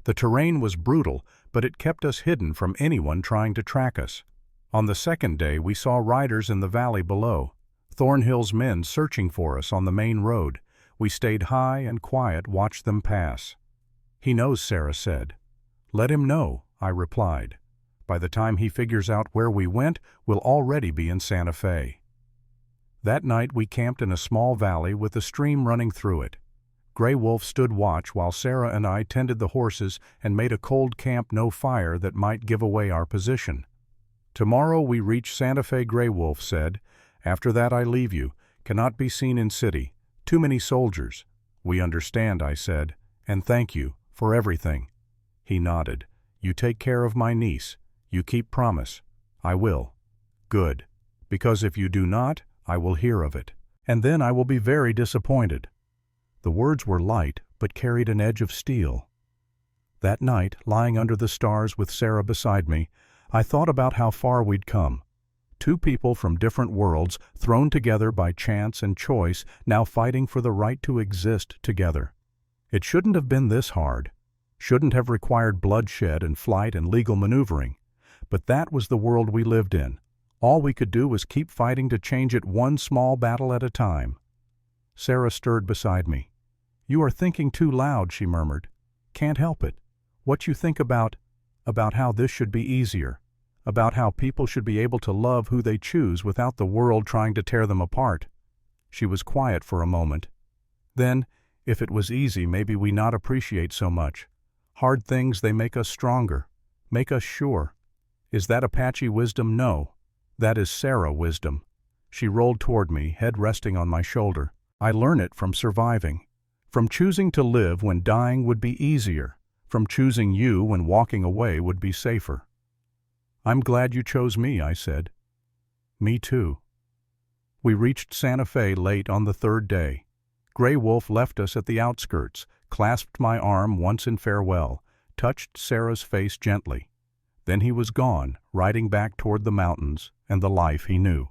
The terrain was brutal, but it kept us hidden from anyone trying to track us. On the 2nd day, we saw riders in the valley below, Thornhill's men searching for us on the main road. We stayed high and quiet, watched them pass. "He knows," Sarah said. "Let him know," I replied. "By the time he figures out where we went, we'll already be in Santa Fe." That night we camped in a small valley with a stream running through it. Gray Wolf stood watch while Sarah and I tended the horses and made a cold camp, no fire that might give away our position. "Tomorrow we reach Santa Fe," Gray Wolf said. "After that I leave you. Cannot be seen in city. Too many soldiers." "We understand," I said, "and thank you for everything." He nodded. "You take care of my niece. You keep promise." "I will." "Good. Because if you do not, I will hear of it. And then I will be very disappointed." The words were light, but carried an edge of steel. That night, lying under the stars with Sarah beside me, I thought about how far we'd come. Two people from different worlds, thrown together by chance and choice, now fighting for the right to exist together. It shouldn't have been this hard. Shouldn't have required bloodshed and flight and legal maneuvering. But that was the world we lived in. All we could do was keep fighting to change it one small battle at a time. Sarah stirred beside me. "You are thinking too loud," she murmured. "Can't help it. What you think about how this should be easier, about how people should be able to love who they choose without the world trying to tear them apart." She was quiet for a moment. "Then, if it was easy, maybe we not appreciate so much. Hard things, they make us stronger, make us sure." Is that Apache wisdom? No. That is Sarah wisdom. She rolled toward me, head resting on my shoulder. I learn it from surviving, from choosing to live when dying would be easier, from choosing you when walking away would be safer. "I'm glad you chose me," I said. "Me too." We reached Santa Fe late on the third day. Gray Wolf left us at the outskirts, clasped my arm once in farewell, touched Sarah's face gently. Then he was gone, riding back toward the mountains and the life he knew.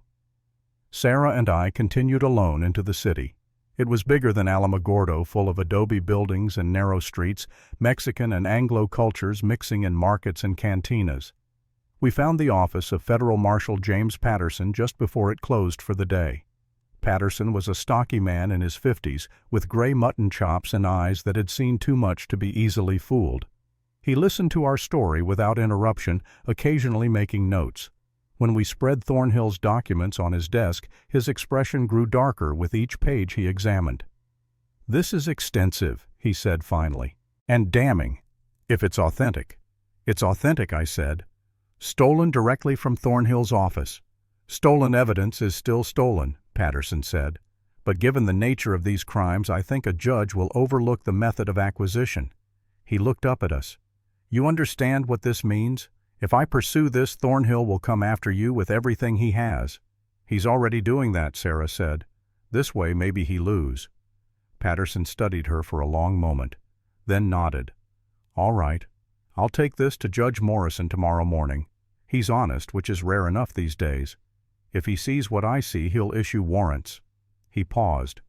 Sarah and I continued alone into the city. It was bigger than Alamogordo, full of adobe buildings and narrow streets, Mexican and Anglo cultures mixing in markets and cantinas. We found the office of Federal Marshal James Patterson just before it closed for the day. Patterson was a stocky man in his 50s, with gray mutton chops and eyes that had seen too much to be easily fooled. He listened to our story without interruption, occasionally making notes. When we spread Thornhill's documents on his desk, his expression grew darker with each page he examined. "This is extensive," he said finally, "and damning, if it's authentic." "It's authentic," I said. "Stolen directly from Thornhill's office." "Stolen evidence is still stolen," Patterson said. "But given the nature of these crimes, I think a judge will overlook the method of acquisition." He looked up at us. "You understand what this means? If I pursue this, Thornhill will come after you with everything he has." "He's already doing that," Sarah said. "This way maybe he lose." Patterson studied her for a long moment, then nodded. "All right. I'll take this to Judge Morrison tomorrow morning. He's honest, which is rare enough these days. If he sees what I see, he'll issue warrants." He paused.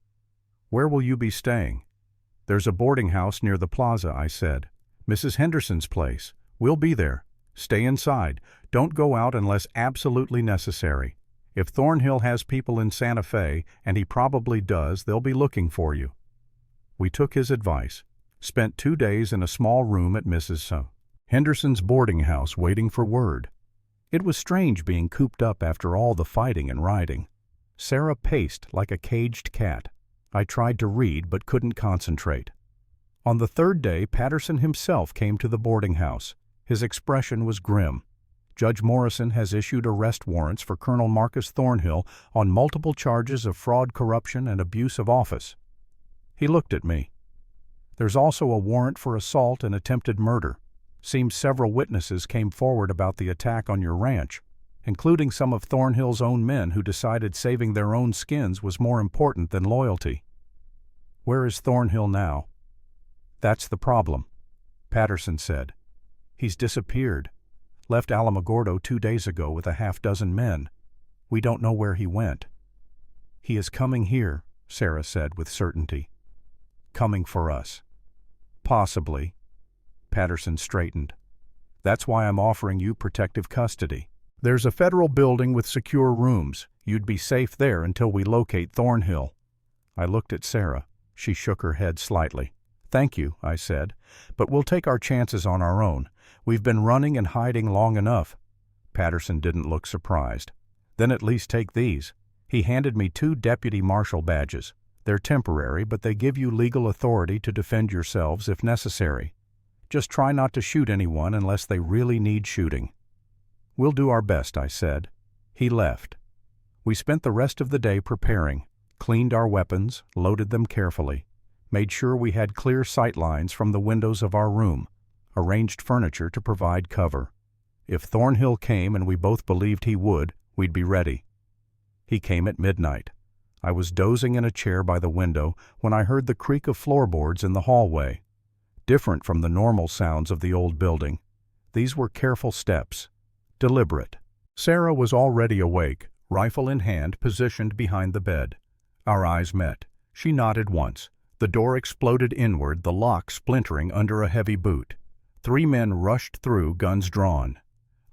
"Where will you be staying?" "There's a boarding house near the plaza," I said. "Mrs. Henderson's place. We'll be there. Stay inside. Don't go out unless absolutely necessary. If Thornhill has people in Santa Fe, and he probably does, they'll be looking for you." We took his advice. Spent 2 days in a small room at Mrs. Henderson's boarding house waiting for word. It was strange being cooped up after all the fighting and riding. Sarah paced like a caged cat. I tried to read but couldn't concentrate. On the third day, Patterson himself came to the boarding house. His expression was grim. "Judge Morrison has issued arrest warrants for Colonel Marcus Thornhill on multiple charges of fraud, corruption, and abuse of office." He looked at me. "There's also a warrant for assault and attempted murder. Seems several witnesses came forward about the attack on your ranch, including some of Thornhill's own men who decided saving their own skins was more important than loyalty." "Where is Thornhill now?" "That's the problem," Patterson said. "He's disappeared. Left Alamogordo 2 days ago with a half-dozen men. We don't know where he went." "He is coming here," Sarah said with certainty. "Coming for us." "Possibly." Patterson straightened. "That's why I'm offering you protective custody. There's a federal building with secure rooms. You'd be safe there until we locate Thornhill." I looked at Sarah. She shook her head slightly. "Thank you," I said, "but we'll take our chances on our own. We've been running and hiding long enough." Patterson didn't look surprised. "Then at least take these." He handed me 2 deputy marshal badges. "They're temporary, but they give you legal authority to defend yourselves if necessary. Just try not to shoot anyone unless they really need shooting." "We'll do our best," I said. He left. We spent the rest of the day preparing, cleaned our weapons, loaded them carefully, made sure we had clear sight lines from the windows of our room, arranged furniture to provide cover. If Thornhill came, and we both believed he would, we'd be ready. He came at midnight. I was dozing in a chair by the window when I heard the creak of floorboards in the hallway. different from the normal sounds of the old building. These were careful steps, deliberate. Sarah was already awake, rifle in hand, positioned behind the bed. Our eyes met. She nodded once. The door exploded inward, the lock splintering under a heavy boot. 3 men rushed through, guns drawn.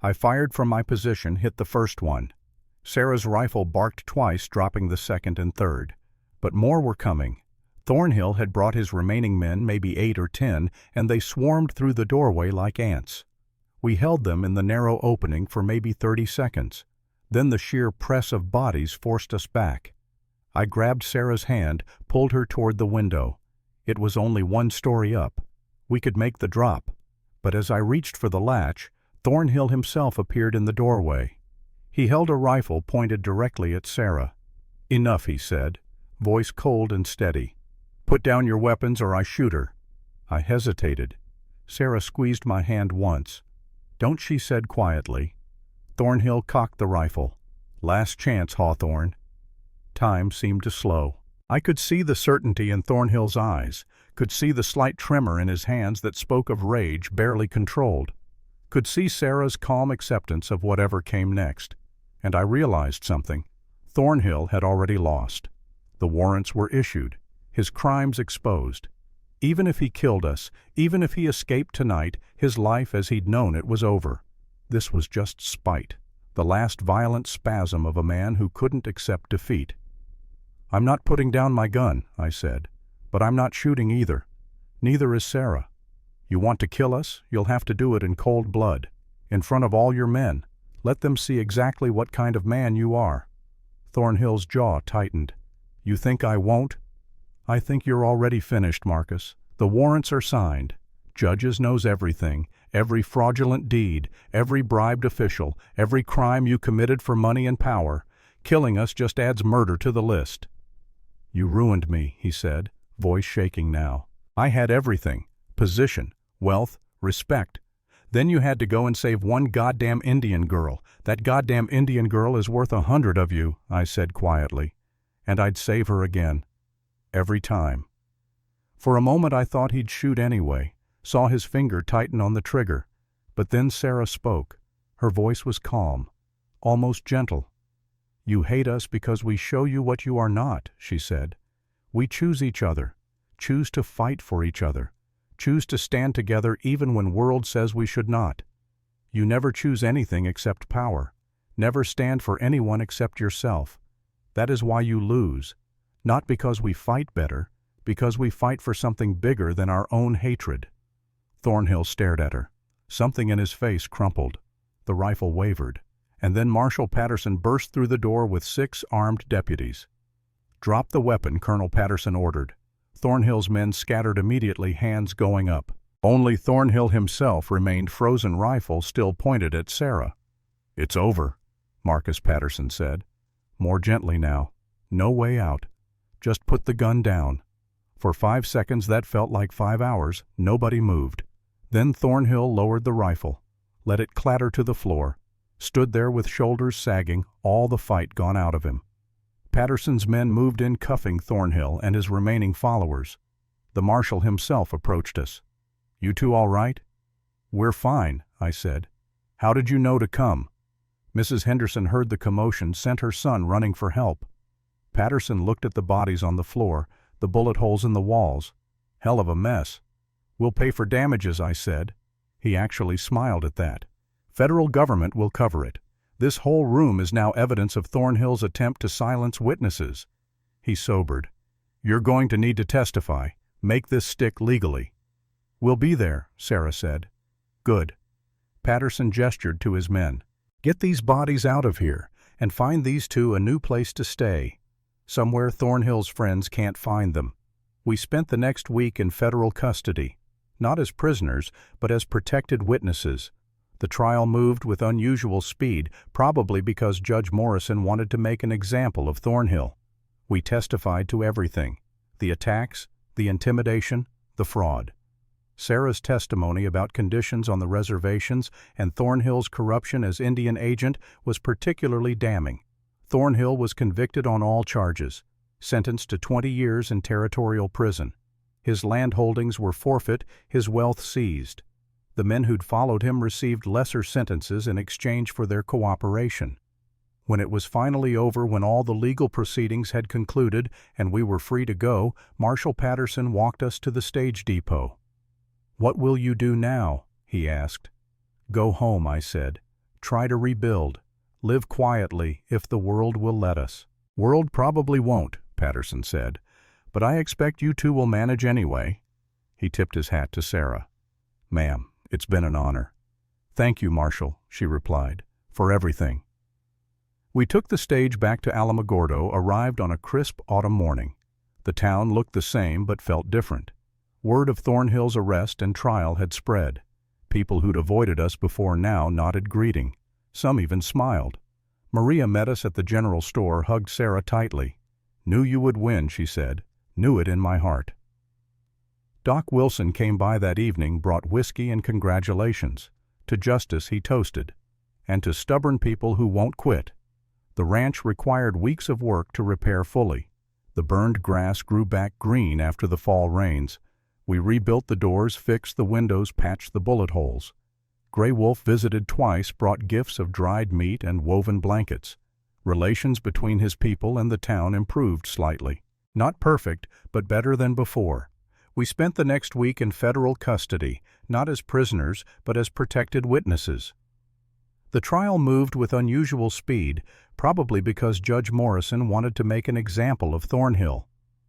I fired from my position, hit the first one. Sarah's rifle barked twice, dropping the second and third. But more were coming. Thornhill had brought his remaining men, maybe 8 or 10, and they swarmed through the doorway like ants. We held them in the narrow opening for maybe 30 seconds. Then the sheer press of bodies forced us back. I grabbed Sarah's hand, pulled her toward the window. It was only 1 story up. We could make the drop. But as I reached for the latch, Thornhill himself appeared in the doorway. He held a rifle pointed directly at Sarah. "Enough," he said, voice cold and steady. "Put down your weapons or I shoot her." I hesitated. Sarah squeezed my hand once. "Don't," she said quietly. Thornhill cocked the rifle. "Last chance, Hawthorne." Time seemed to slow. I could see the certainty in Thornhill's eyes, could see the slight tremor in his hands that spoke of rage barely controlled, could see Sarah's calm acceptance of whatever came next. And I realized something. Thornhill had already lost. The warrants were issued, his crimes exposed. Even if he killed us, even if he escaped tonight, his life as he'd known it was over. This was just spite, the last violent spasm of a man who couldn't accept defeat. "I'm not putting down my gun," I said, "but I'm not shooting either. Neither is Sarah. You want to kill us, you'll have to do it in cold blood, in front of all your men. Let them see exactly what kind of man you are." Thornhill's jaw tightened. "You think I won't?" "I think you're already finished, Marcus. The warrants are signed. Judges knows everything, every fraudulent deed, every bribed official, every crime you committed for money and power. Killing us just adds murder to the list." "You ruined me," he said, voice shaking now. "I had everything, position, wealth, respect. Then you had to go and save 1 goddamn Indian girl. That goddamn Indian girl is worth 100 of you," I said quietly. "And I'd save her again. Every time." For a moment I thought he'd shoot anyway, saw his finger tighten on the trigger. But then Sarah spoke. Her voice was calm, almost gentle. "You hate us because we show you what you are not," she said. "We choose each other, choose to fight for each other, choose to stand together even when world says we should not. You never choose anything except power, never stand for anyone except yourself. That is why you lose, not because we fight better, because we fight for something bigger than our own hatred." Thornhill stared at her. Something in his face crumpled. The rifle wavered. And then Marshal Patterson burst through the door with 6 armed deputies. "Drop the weapon," Colonel Patterson ordered. Thornhill's men scattered immediately, hands going up. Only Thornhill himself remained, frozen rifle still pointed at Sarah. "It's over," Marcus Patterson said. More gently now. "No way out. Just put the gun down." For 5 seconds that felt like 5 hours. Nobody moved. Then Thornhill lowered the rifle, let it clatter to the floor, stood there with shoulders sagging, all the fight gone out of him. Patterson's men moved in, cuffing Thornhill and his remaining followers. The marshal himself approached us. "You two all right?" "We're fine," I said. "How did you know to come?" Mrs. Henderson heard the commotion, sent her son running for help. Patterson looked at the bodies on the floor, the bullet holes in the walls. "Hell of a mess." "We'll pay for damages," I said. He actually smiled at that. "Federal government will cover it. This whole room is now evidence of Thornhill's attempt to silence witnesses." He sobered. "You're going to need to testify. Make this stick legally." "We'll be there," Sarah said. "Good." Patterson gestured to his men. "Get these bodies out of here, and find these 2 a new place to stay. Somewhere Thornhill's friends can't find them." We spent the next week in federal custody, not as prisoners, but as protected witnesses. The trial moved with unusual speed, probably because Judge Morrison wanted to make an example of Thornhill. We testified to everything: the attacks, the intimidation, the fraud. Sarah's testimony about conditions on the reservations and Thornhill's corruption as Indian agent was particularly damning. Thornhill was convicted on all charges, sentenced to 20 years in territorial prison. His land holdings were forfeit, his wealth seized. The men who'd followed him received lesser sentences in exchange for their cooperation. When it was finally over, when all the legal proceedings had concluded and we were free to go, Marshal Patterson walked us to the stage depot. "What will you do now?" he asked. "Go home," I said. "Try to rebuild. Live quietly if the world will let us." "World probably won't," Patterson said, "but I expect you two will manage anyway." He tipped his hat to Sarah. "Ma'am, it's been an honor." "Thank you, Marshal," she replied, "for everything." We took the stage back to Alamogordo, arrived on a crisp autumn morning. The town looked the same but felt different. Word of Thornhill's arrest and trial had spread. People who'd avoided us before now nodded greeting. Some even smiled. Maria met us at the general store, hugged Sarah tightly. "Knew you would win," she said. "Knew it in my heart." Doc Wilson came by that evening, brought whiskey and congratulations. To justice he toasted. And to stubborn people who won't quit. The ranch required weeks of work to repair fully. The burned grass grew back green after the fall rains. We rebuilt the doors, fixed the windows, patched the bullet holes. Gray Wolf visited twice, brought gifts of dried meat and woven blankets. Relations between his people and the town improved slightly. Not perfect, but better than before. We spent the next week in federal custody, not as prisoners, but as protected witnesses. The trial moved with unusual speed, probably because Judge Morrison wanted to make an example of Thornhill.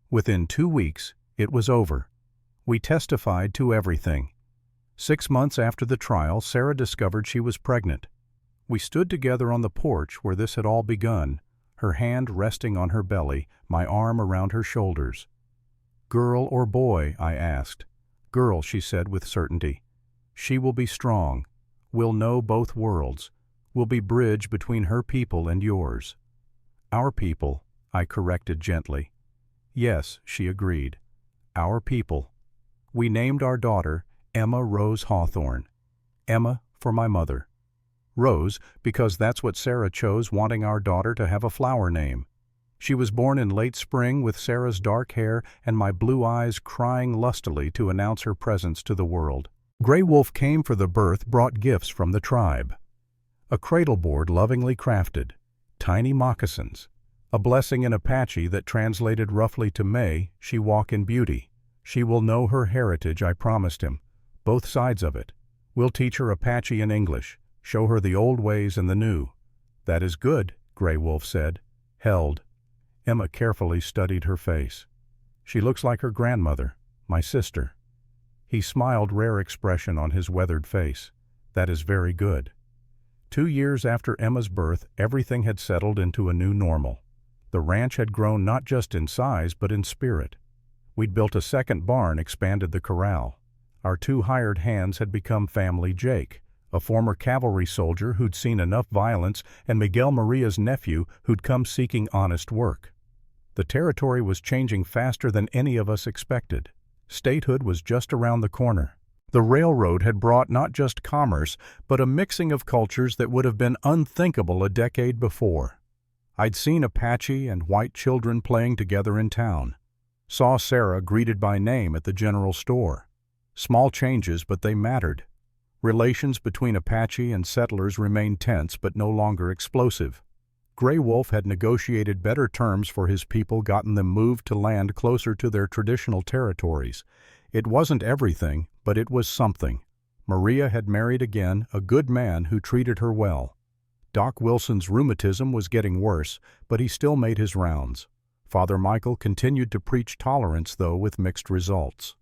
Within 2 weeks, it was over. We testified to everything. 6 months after the trial, Sarah discovered she was pregnant. We stood together on the porch where this had all begun, her hand resting on her belly, my arm around her shoulders. "Girl or boy?" I asked. "Girl," she said with certainty. "She will be strong. We'll know both worlds. We'll be bridge between her people and yours." "Our people," I corrected gently. "Yes," she agreed. "Our people." We named our daughter Emma Rose Hawthorne. Emma for my mother. Rose because that's what Sarah chose, wanting our daughter to have a flower name. She was born in late spring with Sarah's dark hair and my blue eyes crying lustily to announce her presence to the world. Gray Wolf came for the birth, brought gifts from the tribe. A cradle board lovingly crafted, tiny moccasins, a blessing in Apache that translated roughly to "May she walk in beauty." She will know her heritage, I promised him, both sides of it. We'll teach her Apache and English, show her the old ways and the new. "That is good," Gray Wolf said. Held. Emma carefully studied her face. "She looks like her grandmother, my sister." He smiled, rare expression on his weathered face. "That is very good." 2 years after Emma's birth, everything had settled into a new normal. The ranch had grown not just in size, but in spirit. We'd built a second barn, expanded the corral. Our 2 hired hands had become Family Jake, a former cavalry soldier who'd seen enough violence, and Miguel Maria's nephew who'd come seeking honest work. The territory was changing faster than any of us expected. Statehood was just around the corner. The railroad had brought not just commerce, but a mixing of cultures that would have been unthinkable a decade before. I'd seen Apache and white children playing together in town. Saw Sarah greeted by name at the general store. Small changes, but they mattered. Relations between Apache and settlers remained tense, but no longer explosive. Gray Wolf had negotiated better terms for his people, gotten them moved to land closer to their traditional territories. It wasn't everything, but it was something. Maria had married again, a good man who treated her well. Doc Wilson's rheumatism was getting worse, but he still made his rounds. Father Michael continued to preach tolerance, though with mixed results.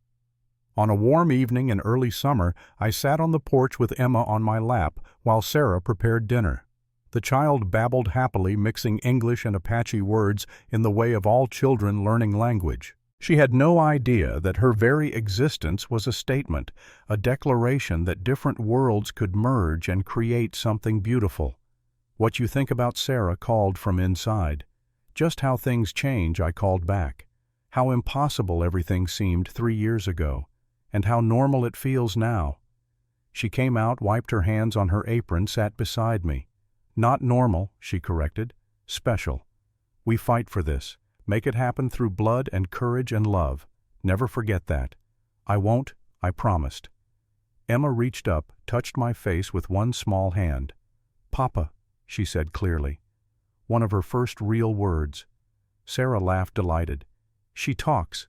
On a warm evening in early summer, I sat on the porch with Emma on my lap while Sarah prepared dinner. The child babbled happily, mixing English and Apache words in the way of all children learning language. She had no idea that her very existence was a statement, a declaration that different worlds could merge and create something beautiful. What you think about Sarah called from inside. Just how things change, I called back. How impossible everything seemed 3 years ago, and how normal it feels now. She came out, wiped her hands on her apron, sat beside me. "Not normal," she corrected. "Special. We fight for this. Make it happen through blood and courage and love. Never forget that." "I won't," I promised. Emma reached up, touched my face with one small hand. "Papa," she said clearly. One of her first real words. Sarah laughed, delighted. "She talks."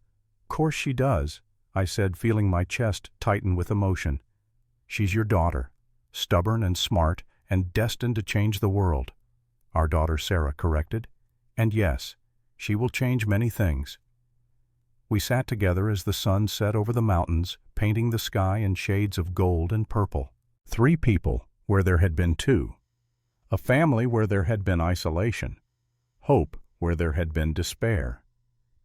"Course she does," I said, feeling my chest tighten with emotion. "She's your daughter, stubborn and smart and destined to change the world," our daughter Sarah corrected. "And yes, she will change many things." We sat together as the sun set over the mountains, painting the sky in shades of gold and purple. 3 people where there had been 2. A family where there had been isolation. Hope where there had been despair.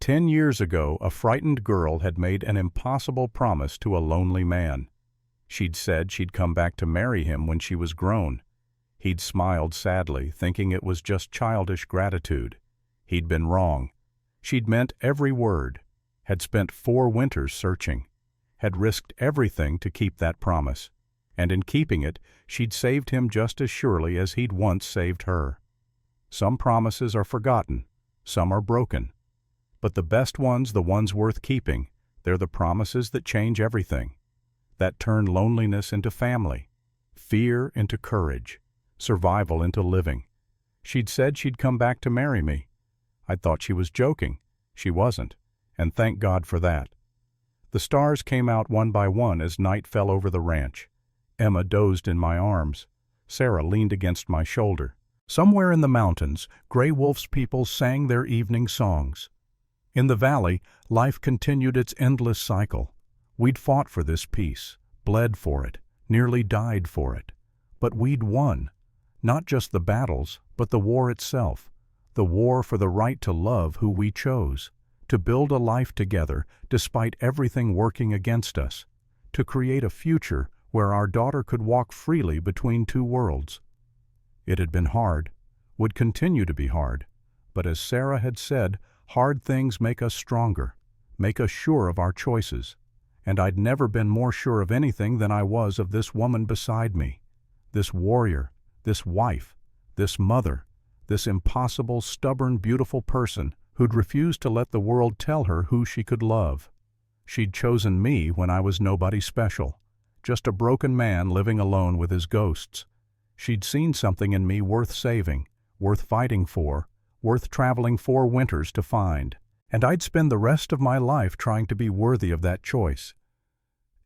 10 years ago, a frightened girl had made an impossible promise to a lonely man. She'd said she'd come back to marry him when she was grown. He'd smiled sadly, thinking it was just childish gratitude. He'd been wrong. She'd meant every word, had spent 4 winters searching, had risked everything to keep that promise, and in keeping it, she'd saved him just as surely as he'd once saved her. Some promises are forgotten, some are broken. But the best ones, the ones worth keeping, they're the promises that change everything, that turn loneliness into family, fear into courage, survival into living. She'd said she'd come back to marry me. I thought she was joking. She wasn't, and thank God for that. The stars came out one by one as night fell over the ranch. Emma dozed in my arms. Sarah leaned against my shoulder. Somewhere in the mountains, Gray Wolf's people sang their evening songs. In the valley, life continued its endless cycle. We'd fought for this peace, bled for it, nearly died for it. But we'd won. Not just the battles, but the war itself. The war for the right to love who we chose. To build a life together despite everything working against us. To create a future where our daughter could walk freely between 2 worlds. It had been hard, would continue to be hard, but as Sarah had said, hard things make us stronger, make us sure of our choices. And I'd never been more sure of anything than I was of this woman beside me. This warrior, this wife, this mother, this impossible, stubborn, beautiful person who'd refused to let the world tell her who she could love. She'd chosen me when I was nobody special, just a broken man living alone with his ghosts. She'd seen something in me worth saving, worth fighting for, worth traveling 4 winters to find. And I'd spend the rest of my life trying to be worthy of that choice.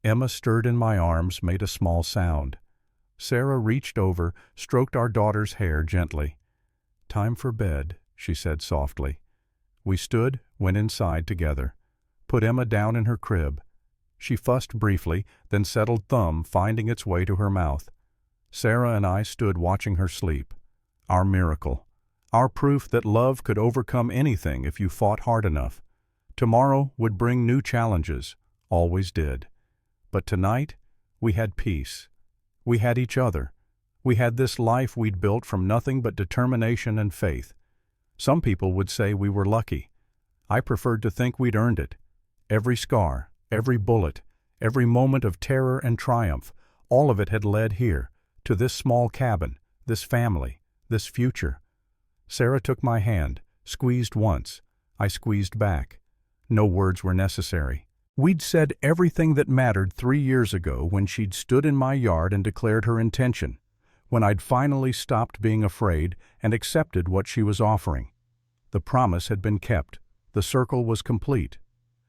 Emma stirred in my arms, made a small sound. Sarah reached over, stroked our daughter's hair gently. "Time for bed," she said softly. We stood, went inside together, put Emma down in her crib. She fussed briefly, then settled thumb, finding its way to her mouth. Sarah and I stood watching her sleep. Our miracle. Our proof that love could overcome anything if you fought hard enough. Tomorrow would bring new challenges, always did. But tonight, we had peace. We had each other. We had this life we'd built from nothing but determination and faith. Some people would say we were lucky. I preferred to think we'd earned it. Every scar, every bullet, every moment of terror and triumph, all of it had led here, to this small cabin, this family, this future. Sarah took my hand, squeezed once. I squeezed back. No words were necessary. We'd said everything that mattered 3 years ago when she'd stood in my yard and declared her intention, when I'd finally stopped being afraid and accepted what she was offering. The promise had been kept. The circle was complete.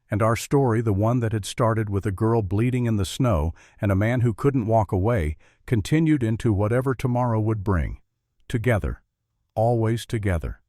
And our story, the one that had started with a girl bleeding in the snow and a man who couldn't walk away, continued into whatever tomorrow would bring. Together. Always together.